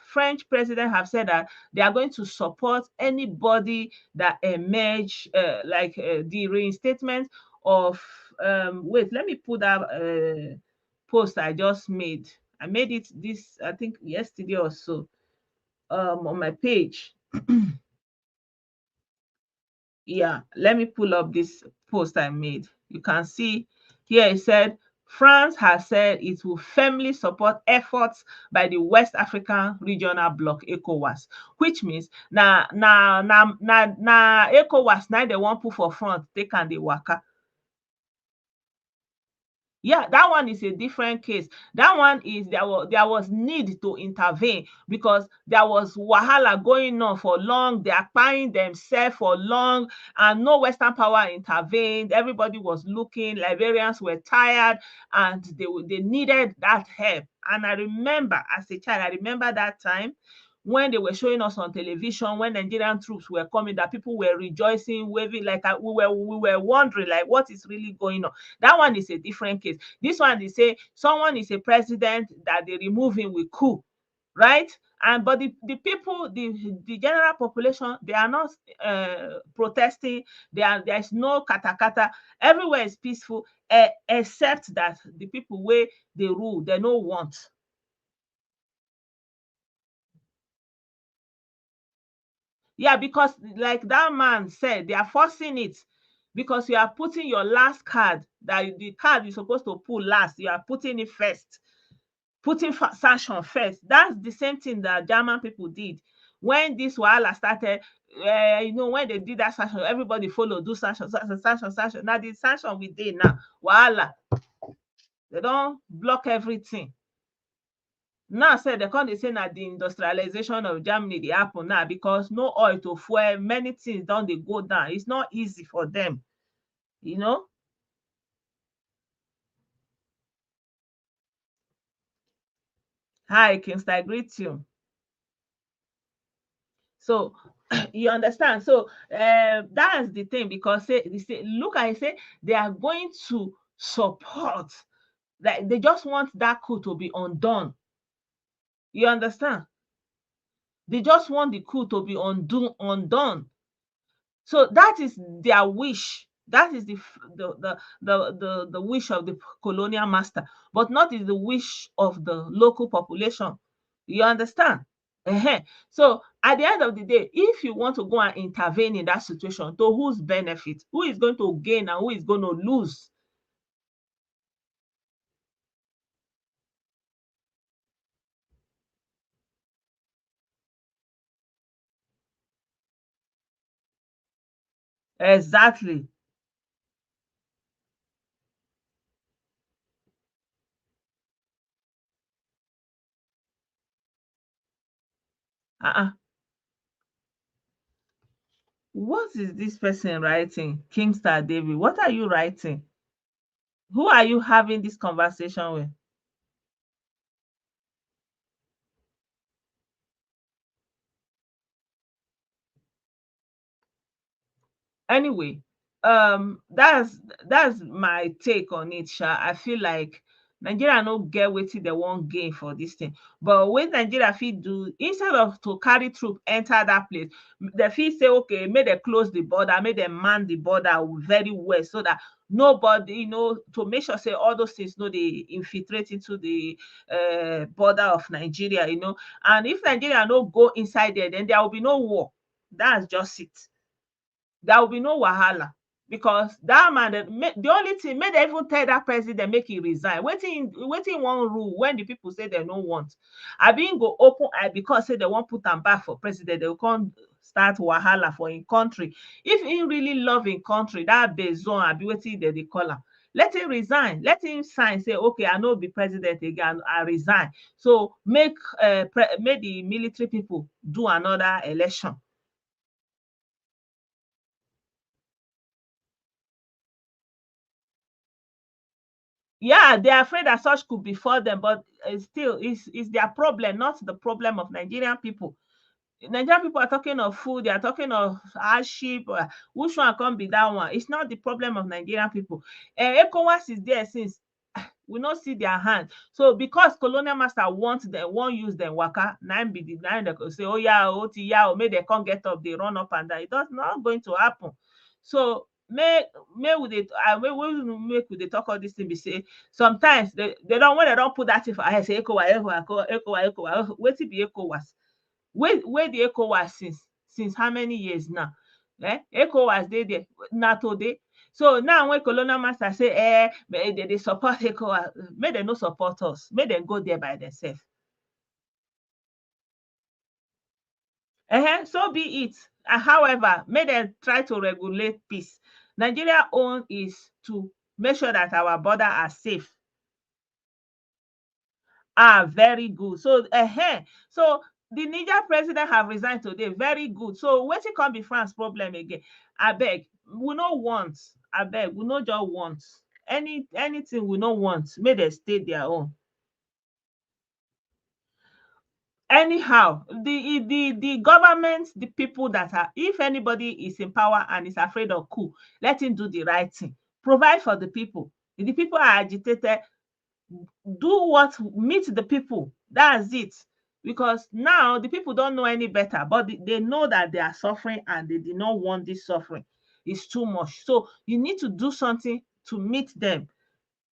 French president have said that they are going to support anybody that emerge like the reinstatement of wait, let me put that post I just made. I made it this, I think, yesterday or so, on my page. Yeah, let me pull up this post I made. You can see here it said, France has said it will firmly support efforts by the West African Regional Bloc, ECOWAS, which means na ECOWAS now they want put for front, they can dey waka. Yeah, that one is a different case. That one is there was need to intervene because there was wahala going on for long. They are buying themselves for long, and no Western power intervened. Everybody was looking. Liberians were tired, and they needed that help. And I remember as a child, I remember that time when they were showing us on television when Nigerian troops were coming, that people were rejoicing, waving, like we were wondering like what is really going on. That one is a different case. This one, they say someone is a president that they remove him with coup, right? But the people, the general population, they are not protesting. There's no katakata. Everywhere is peaceful, except that the people where they rule, they no want. Yeah, because like that man said, they are forcing it because you are putting your last card, that the card you're supposed to pull last, you are putting it first, putting sanction first. That's the same thing that German people did when this wahala started. When they did that sanction, everybody follow, do sanction. Now the sanction we did now, wahala, they don't block everything. Now say they come dey say na the industrialization of Germany dey happen now because no oil to fuel, many things don dey go down. It's not easy for them, you know. Hi, Kingsley, I greet you. So you understand. So that's the thing, because they say look, I say they are going to support, like they just want that coup to be undone. You understand? They just want the coup to be undone. So that is their wish. That is the wish of the colonial master, but not is the wish of the local population. You understand? So at the end of the day, if you want to go and intervene in that situation, to whose benefit? Who is going to gain and who is going to lose? Exactly. What is this person writing? Kingstar David, what are you writing? Who are you having this conversation with? Anyway, that's my take on it, sha. I feel like Nigeria no get wetin dem wan gain for this thing, but when Nigeria fit do, instead of to carry troop enter that place, dem fit say okay, make dem close the border, make dem man the border very well, so that nobody, to make sure say all those things no dey infiltrate into the border of Nigeria, and if Nigeria no go inside there, then there will be no war. That's just it. There will be no wahala, because that man, the only thing, make dem even tell that president make he resign. Wetin wan rule when the people say they no want? Abi im go open eye because say they wan put am back for president, they go come start wahala for im country. If im really love im country, that Bezon abi wetin dem dey call am, let him resign, let him sign, say okay, I no be president again, I resign. So make the military people do another election. Yeah, they're afraid that such could befall them, but still, it's their problem, not the problem of Nigerian people. Nigerian people are talking of food, they are talking of hardship. Which one can be that one? It's not the problem of Nigerian people. ECOWAS is there since we not see their hand. So because colonial master wants them, won't use them waka, nine be the nine that say, oh yeah, may they can't get up, they run up and down. It does not going to happen. So make we dey talk all this thing, be say sometimes they don't, when they don't put that thing for head, say ECOWAS, wetin be ECOWAS? Where the ECOWAS since how many years now? ECOWAS dey there na today. So now when colonial master say they support ECOWAS, make dem no support us, make dem go there by themselves. So be it. However, make dem try to regulate peace. Nigeria own is to make sure that our border are safe. Very good. So so the Niger president have resigned today. Very good. So wetin come be France problem again? Abeg, we no want. Abeg, we no just want anything. We no want. Make dem stay their own. Anyhow, the government, the people that are, if anybody is in power and is afraid of coup, let him do the right thing. Provide for the people. If the people are agitated, do what meet the people. That's it. Because now the people don't know any better, but they know that they are suffering and they do not want this suffering. It's too much. So you need to do something to meet them,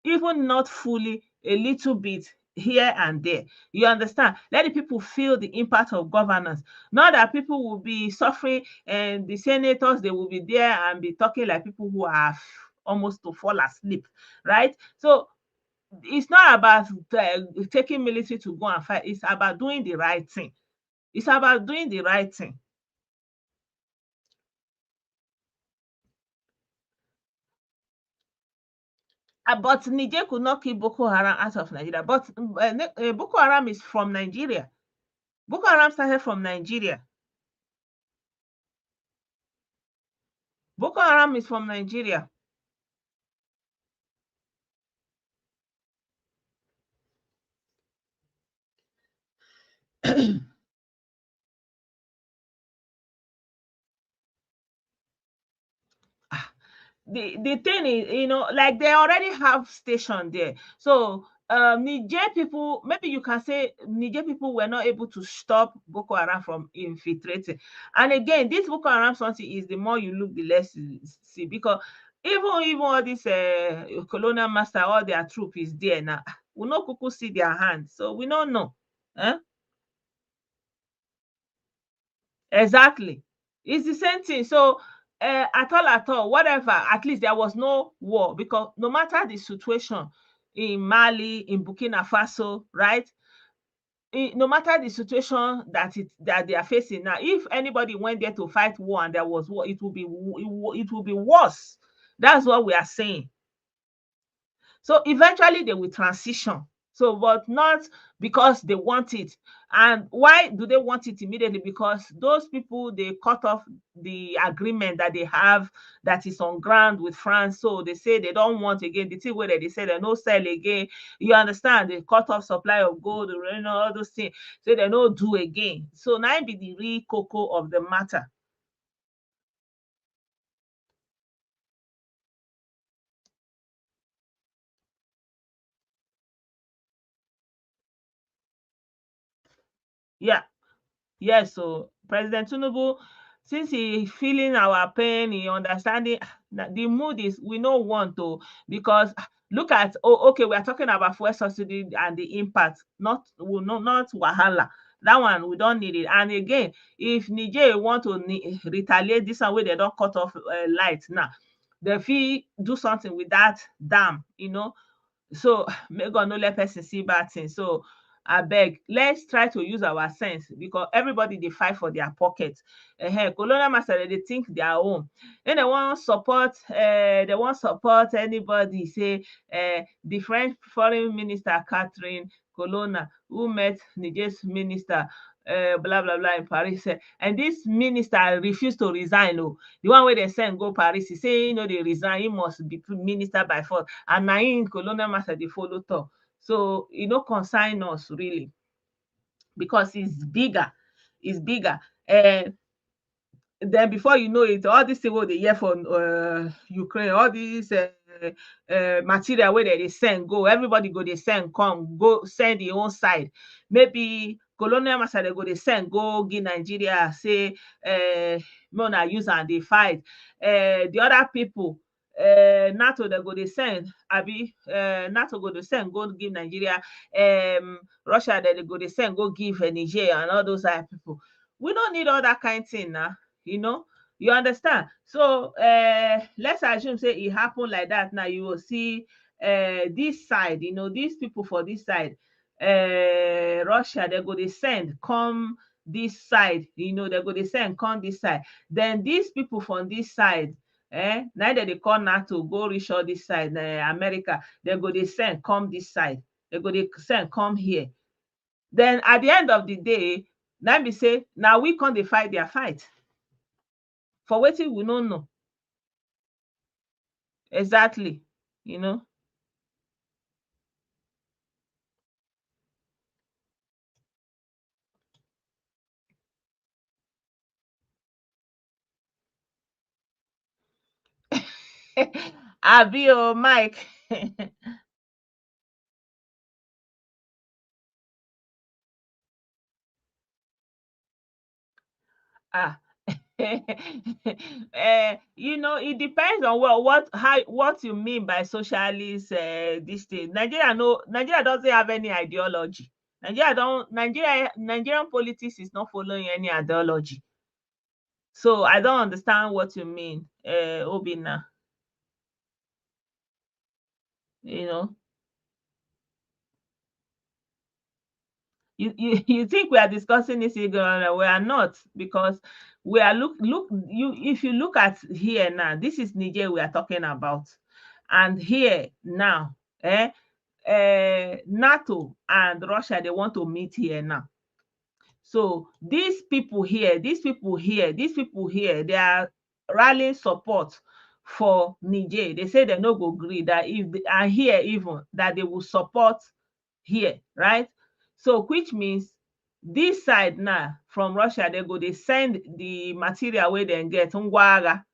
even not fully, a little bit here and there. You understand? Let the people feel the impact of governance. Not that people will be suffering and the senators, they will be there and be talking like people who are almost to fall asleep, right? So it's not about taking military to go and fight. It's about doing the right thing. It's about doing the right thing. But Niger could not keep Boko Haram out of Nigeria. But Boko Haram is from Nigeria. Boko Haram started from Nigeria. Boko Haram is from Nigeria. The thing is, like they already have station there. So Niger people, maybe you can say Niger people were not able to stop Boko Haram from infiltrating. And again, this Boko Haram something is, the more you look, the less you see, because even all this colonial master, all their troop is there now. We no kuku see their hands, so we don't know. Exactly. It's the same thing. So at all, whatever, at least there was no war, because no matter the situation in Mali, in Burkina Faso, right? No matter the situation that they are facing now, if anybody went there to fight war and there was war, it will be worse. That's what we are saying. So eventually they will transition. So, but not because they want it. And why do they want it immediately? Because those people, they cut off the agreement that they have that is on ground with France. So they say they don't want again the thing where they say they no sell again. You understand? They cut off supply of gold, you know, all those things. So they no do again. So now be the real cocoa of the matter. Yeah. Yes, so President Tinubu, since he feeling our pain, he understanding the mood is we no want to, because look at, oh, okay, we are talking about fuel subsidy and the impact, not not wahala. That one we don't need it. And again, if Niger want to retaliate this one where they don't cut off light now, they feel do something with that dam, you know. So may God no let person see bad thing. So abeg, let's try to use our sense, because everybody dey fight for their pocket. Colonial master dey think their own. Then they wan support anybody, say the French foreign minister Catherine Colonna, who met Niger's minister blah blah blah in Paris, and this minister refuse to resign. Oh, the one wey dem send go Paris, he say he no dey resign, he must be minister by force, and na him colonial master dey follow talk. So e no concern us really, because it's bigger. Then before you know it, all dis thing wey we dey hear from Ukraine, all dis material wey dem dey send go, everybody go dey send come, go send im own side. Maybe colonial master dem go dey send go give Nigeria, say make una use am dey fight. The other people, NATO dem go dey send, abi NATO go dey send go give Nigeria. Russia dem go dey send go give Niger and all those other people. We no need all that kind thing na. You know, you understand? So let's assume say it happen like that. Now you will see this side, you know, these people for this side, Russia, they go they send come this side, you know, they go they send come this side. Then these people from this side, neither they call NATO go reach all this side, America, they go they send come this side, they go they send come here. Then at the end of the day, let me say, now we can't dey fight their fight. For wetin we no know. Exactly, you know. Abi o Mike. Ah. You know, it depends on what you mean by socialist this thing. Nigeria doesn't have any ideology. Nigerian politics is not following any ideology. So I don't understand what you mean, Obina. You know. You think we are discussing this ignorantly? We are not, because we are look you if you look at here now, this is Niger we are talking about, and here now, NATO and Russia, they want to meet here now. So these people here, they are rallying support for Niger. They say they no go agree that if they are here, even that they will support here, right? So which means this side now from Russia, they go they send the material where they get ngwaga,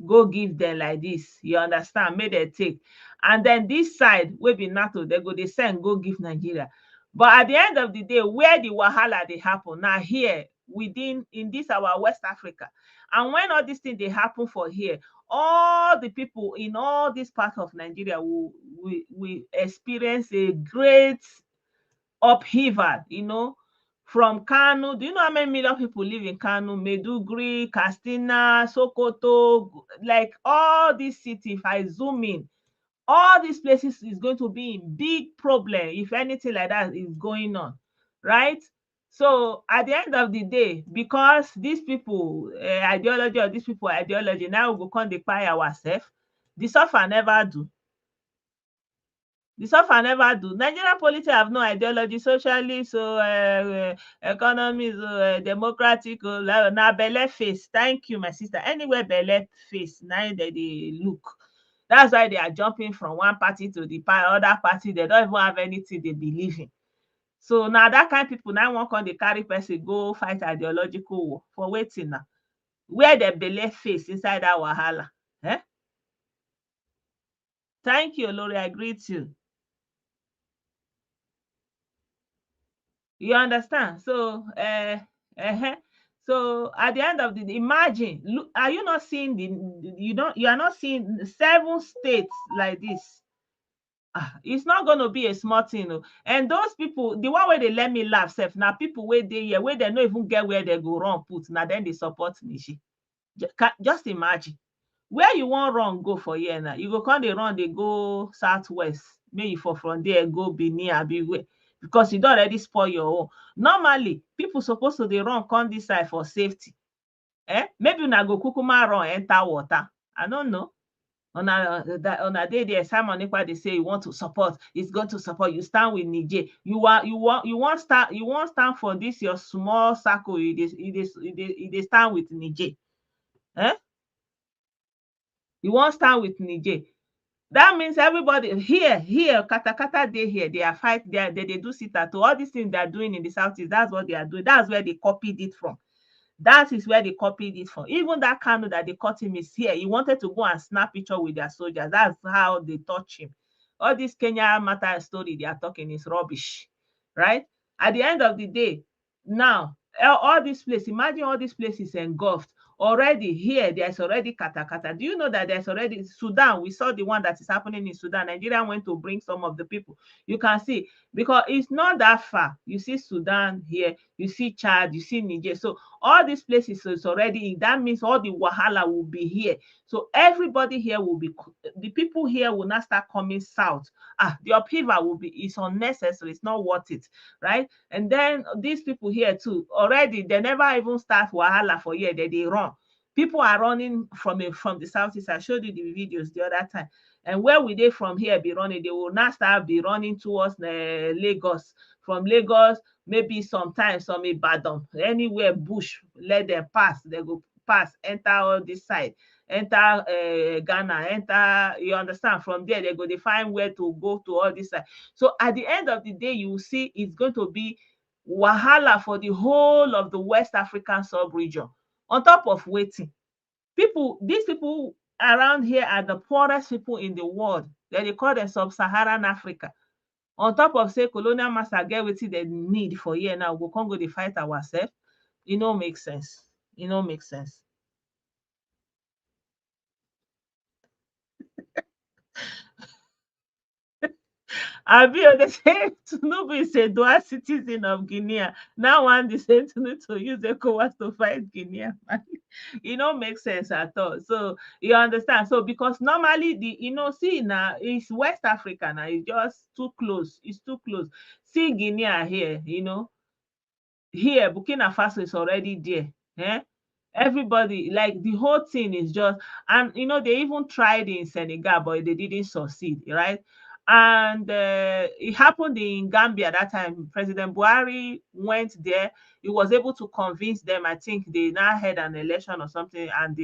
go give them like this. You understand? Make they take. And then this side will be NATO, they go they send go give Nigeria. But at the end of the day, where the wahala they happen now here within in this our West Africa. And when all these things they happen for here, all the people in all this part of Nigeria will experience a great upheaval, you know, from Kanu. Do you know how many million people live in Kanu, Maiduguri, Katsina, Sokoto, like all these cities? If I zoom in, all these places is going to be in big problem if anything like that is going on, right? So at the end of the day, because these people ideology, or these people ideology, now we go come dey kpai ourselves. The suffer never do. The suffer never do. Nigerian politics have no ideology, socialist, economy, democratic, na belle face. Thank you, my sister. Anywhere belle face, now they look. That's why they are jumping from one party to the other party. They don't even have anything they believe in. So now that kind of people now wan come dey carry person go fight ideological war for wetin na? Where the belle face inside that wahala? Eh? Thank you, Olori. I greet you. You understand? So, so at the end of the day, imagine, look, are you not seeing you are not seeing 7 states like this? It's not going to be a small thing. Oh. And those people, the one where they let me laugh, self now people where they here, where they don't even get where they go wrong put. Now then they support Nishi. Just imagine. Where you want run go for here now? You go come they run, they go southwest. Maybe for from there go Benin Abiwe. Because you don't already spoil your own. Normally, people supposed to they run come this side for safety. Maybe una go kukuma run enter water. I don't know. On a day there, Simon Ekpa they say you want to support, it's going to support. You stand with Niger. You want stand for this your small circle. You stand with Niger. You want stand with Niger. That means everybody here, Katakata they here, they are fight, they do sit at all these things they are doing in the southeast. That's what they are doing. That's where they copied it from. That is where they copied it from. Even that Kanu that they caught him is here. He wanted to go and snap picture with their soldiers. That's how they touch him. All this Kenya matter story they are talking is rubbish, right? At the end of the day, now all these places, imagine all these places engulfed. Already here, there's already katakata. Do you know that there's already Sudan? We saw the one that is happening in Sudan. Nigeria went to bring some of the people. You can see, because it's not that far. You see Sudan here, you see Chad, you see Niger. So all these places is already, that means all the wahala will be here. So everybody here will be, the people here will not start coming south. The upheaval will be, it's unnecessary, it's not worth it, right? And then these people here too, already, they never even start wahala for here, they run. People are running from the southeast. I showed you the videos the other time. And where will they from here be running? They will now start be running towards Lagos. From Lagos, maybe sometimes some Ibadan, anywhere bush, let them pass. They go pass, enter all this side, enter Ghana, enter, you understand? From there, they go, they find where to go to all this side. So at the end of the day, you will see it's going to be wahala for the whole of the West African sub-region. On top of waiting, these people around here are the poorest people in the world. They call them sub-Saharan Africa. On top of say colonial master get wetin they need for here now, we can't go to fight ourselves. It no make sense. It no make sense. Abi they say Tinubu is a dual citizen of Guinea. Now one the same to use ECOWAS to fight Guinea. It don't make sense at all. So you understand. So because normally see now it's West Africa now, it's just too close. It's too close. See Guinea here, here Burkina Faso is already there. Everybody, like the whole thing is just, and they even tried in Senegal, but they didn't succeed, right? And it happened in Gambia that time. President Buhari went there. He was able to convince them. I think they now had an election or something, and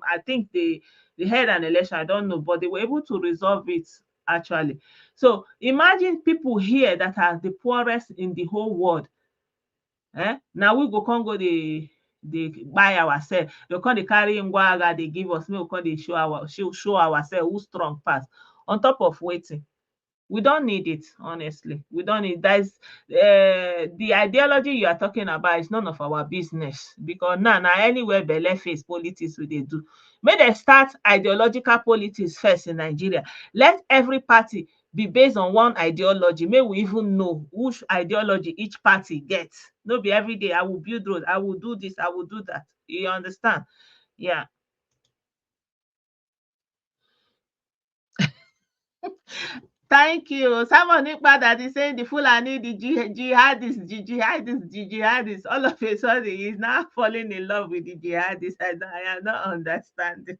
I think they had an election. I don't know, but they were able to resolve it actually. So imagine people here that are the poorest in the whole world. Now we go Congo, they buy ourselves. They come they carry ngwaga, they give us, we come they show ourselves who strong pass. On top of waiting, we don't need it, honestly. We don't need that. The ideology you are talking about is none of our business, because now anywhere belle face politics we they do. May they start ideological politics first in Nigeria. Let every party be based on one ideology. May we even know which ideology each party gets. No be every day I will build road, I will do this, I will do that. You understand? Yeah. Thank you. Someone that is saying the Fulani, the jihadists. All of a sudden, he's now falling in love with the jihadists. I am not understanding.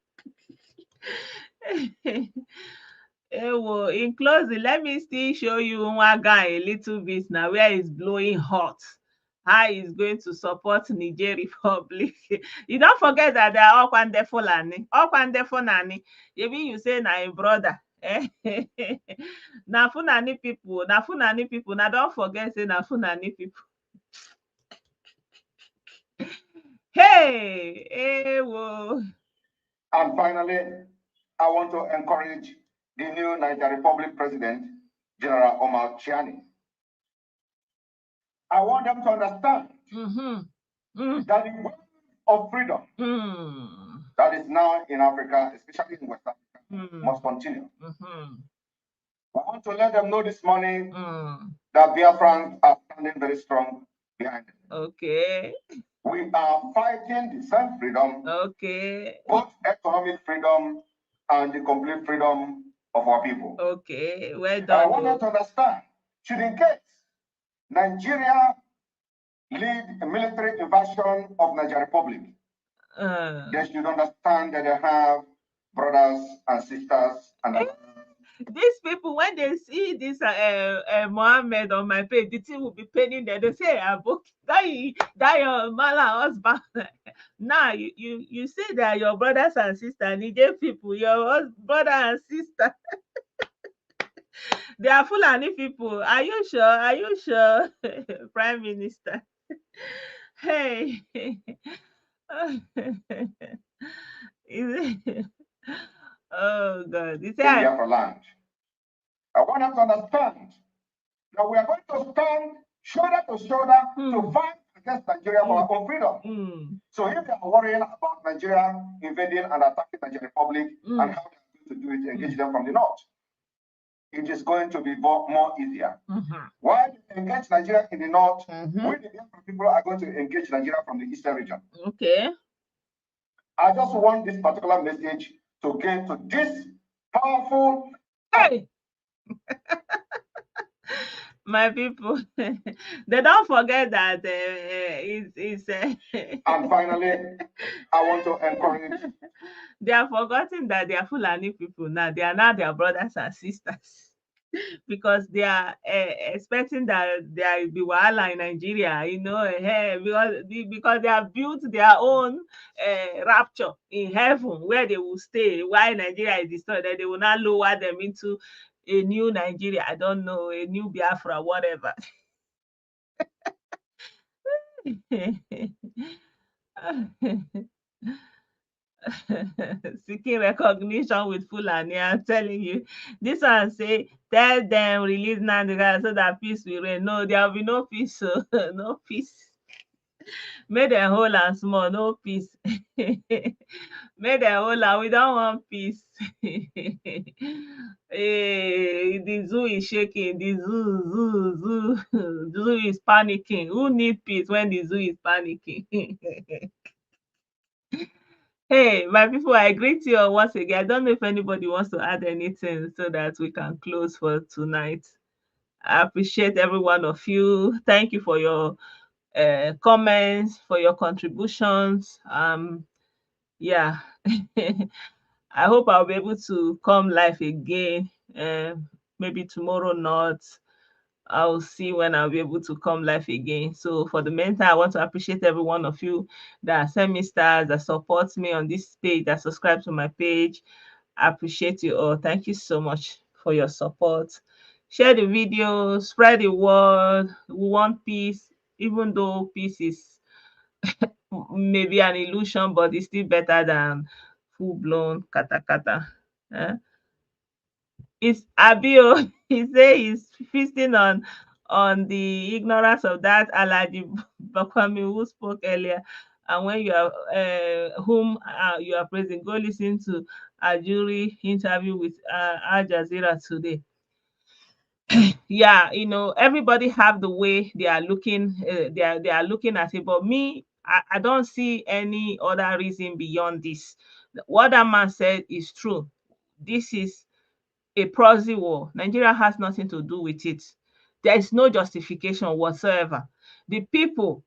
Well, in closing, let me still show you one guy a little bit now where he's blowing hot. How he's going to support Niger Republic. You don't forget that they are Okwande Fulani. Okwande Fulani. Maybe you say na a brother. Na Fulani people. Na Fulani people. Now don't forget say na Fulani people. Hey, whoa. And finally, I want to encourage the new Niger Republic President, General Omar Chiani. I want them to understand that the way of freedom that is now in Africa, especially in West Africa, must continue. I want to let them know this morning that Biafrans are standing very strong behind it. Okay. We are fighting the same freedom, both economic freedom and the complete freedom of our people. Okay, well done. I want them to understand, should in case Nigeria lead a military invasion of Niger Republic, they should understand that they have brothers and sisters and these people, when they see this Mohammed on my page, the thing will be paining them. They say, that your mala husband. Now you say that your brothers and sisters, Niger people, your brother and sister. They are Fulani people. Are you sure? Are you sure, Prime Minister? Hey. Oh God. For land. I want them to understand that we are going to stand shoulder to shoulder to fight against Nigeria for our own freedom. So if they are worrying about Nigeria invading and attacking Nigeria Republic and how they are going to do it, engage them from the north, it is going to be more easier. While they engage Nigeria in the north, we the people are going to engage Nigeria from the eastern region. Okay. I just want this particular message to get to this powerful. Hey. My people, they don't forget that it's. And finally, I want to encourage. They are forgotten that they are Fulani people now. They are now their brothers and sisters. Because they are expecting that there will be wahala in Nigeria, you know, because they have built their own rapture in heaven where they will stay while Nigeria is destroyed. That they will not lower them into a new Nigeria, I don't know, a new Biafra, whatever. Seeking recognition with Fulani. I'm telling you, this one say tell them release Nnamdi Kanu so that peace will reign. No, there will be no peace. So no peace. Make them whole and small, no peace. Make them whole and we don't want peace. Hey, the zoo is shaking. The zoo is panicking. Who needs peace when the zoo is panicking? Hey, my people, I greet you all once again. I don't know if anybody wants to add anything so that we can close for tonight. I appreciate every one of you. Thank you for your comments, for your contributions. Yeah. I hope I'll be able to come live again. Maybe tomorrow not. I'll see when I'll be able to come live again. So for the meantime, I want to appreciate every one of you that send me stars, that supports me on this page, that subscribe to my page. I appreciate you all. Thank you so much for your support. Share the video, spread the word. We want peace, even though peace is maybe an illusion, but it's still better than full-blown kata. It's Abio. He say he's feasting on the ignorance of that Alaji Bakwami who spoke earlier. And when you are whom you are praising, go listen to a jury interview with Al Jazeera today. Yeah, you know, everybody have the way they are looking. They are looking at it, but me, I don't see any other reason beyond this. What that man said is true. This is a proxy war. Nigeria has nothing to do with it. There is no justification whatsoever. The people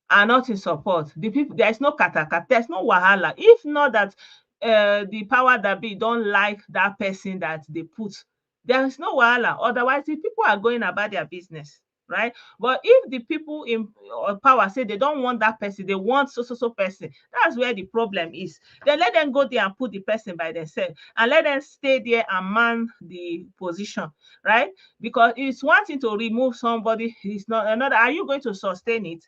are not in support. The people, there is no katakata, there's no wahala. If not that the power that be don't like that person that they put there is no wahala. Otherwise, the people are going about their business, right? But if the people in power say they don't want that person, they want so person, that's where the problem is. Then let them go there and put the person by themselves, and let them stay there and man the position, right? Because it's one thing to remove somebody, it's not another. Are you going to sustain it?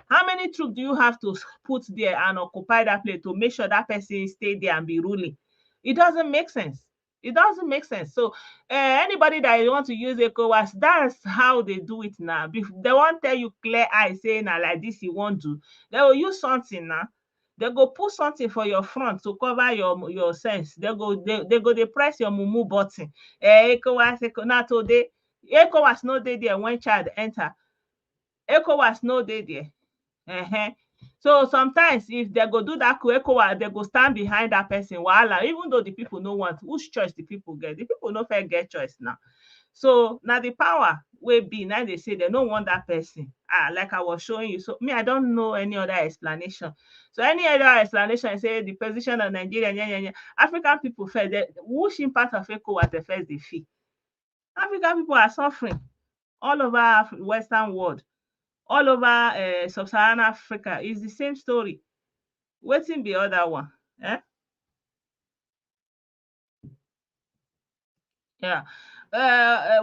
How many troops do you have to put there and occupy that place to make sure that person stay there and be ruling? It doesn't make sense. It doesn't make sense. So anybody that want to use ECOWAS, that's how they do it now. They won't tell you clear eye saying like this you won't do. They will use something now. They go put something for your front to cover your sense. They press your mumu button. ECOWAS, now today, ECOWAS no dey there when child enter. ECOWAS no dey there. So sometimes if they go do that ECOWAS, they go stand behind that person. Wahala, even though the people no want, whose choice the people get? The people no fair get choice now. So now the power will be now they say they don't want that person. Like I was showing you. So me, I don't know any other explanation. So any other explanation say the position of Nigeria, African people first, which impact of ECOWAS the first they feel. African people are suffering all over Western world. All over sub-Saharan Africa is the same story. Wetin be other one? Yeah.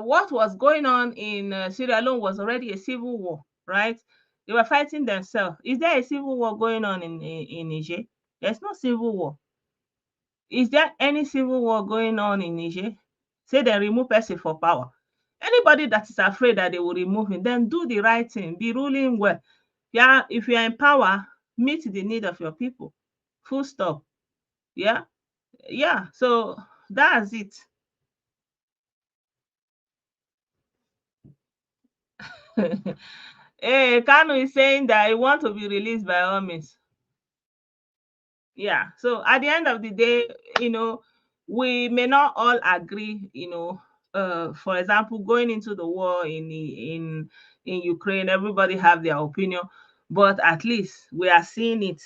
What was going on in Sierra Leone was already a civil war, right? They were fighting themselves. Is there a civil war going on in Niger? There's no civil war. Is there any civil war going on in Niger? Say they remove person for power. Anybody that is afraid that they will remove him, then do the right thing, be ruling well. Yeah, if you are in power, meet the need of your people. Full stop. Yeah. So that's it. Hey, Kanu is saying that he wants to be released by all means. Yeah. So at the end of the day, we may not all agree, for example, going into the war in Ukraine, everybody have their opinion, but at least we are seeing it,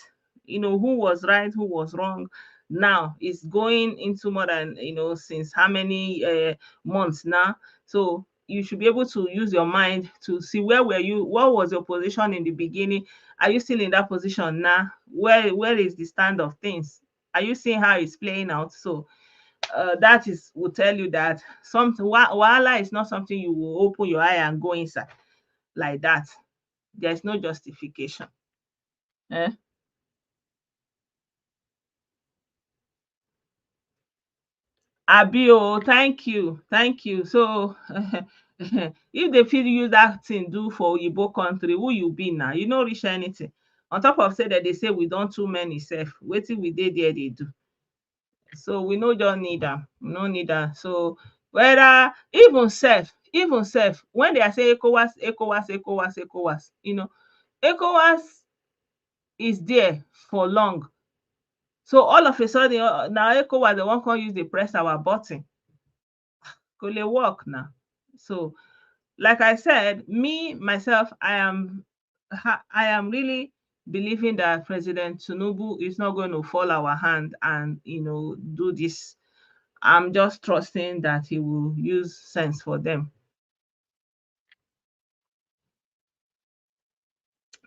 who was right, who was wrong. Now it's going into more than, since how many months now. So you should be able to use your mind to see what was your position in the beginning. Are you still in that position now? Where is the stand of things? Are you seeing how it's playing out? So that will tell you that something wahala is not something you will open your eye and go inside like that. There's no justification. Abio, thank you. So if they feel use that thing do for Igbo country, who you be now? You no reach anything. On top of say that they say we don't too many self. Wetin we dey there they do. So we no just need them. We no need that. So whether even self, when they are say ECOWAS, ECOWAS is there for long. So all of a sudden, now ECOWAS, they won't come use the press our button. Could they work now? So, like I said, myself, I am really believing that President Tinubu is not going to fall our hand and do this. I'm just trusting that he will use sense for them.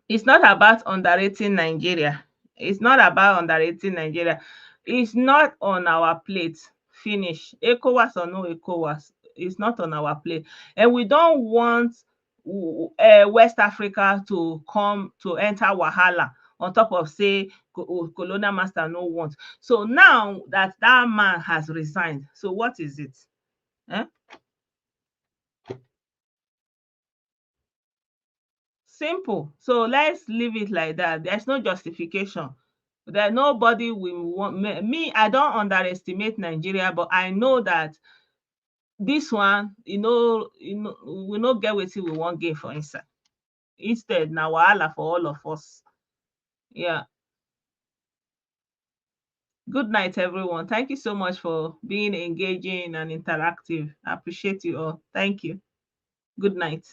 It's not about underrating Nigeria. It's not about underrating Nigeria. It's not on our plate. Finish. ECOWAS or no ECOWAS, it's not on our plate. And we don't want West Africa to come to enter wahala on top of say colonial master no want. So now that man has resigned, so what is it? Simple. So let's leave it like that. There's no justification. That nobody will want me. I don't underestimate Nigeria, but I know that this one, we not get what we want gain for inside. Instead, now wahala for all of us. Yeah. Good night, everyone. Thank you so much for being engaging and interactive. I appreciate you all. Thank you. Good night.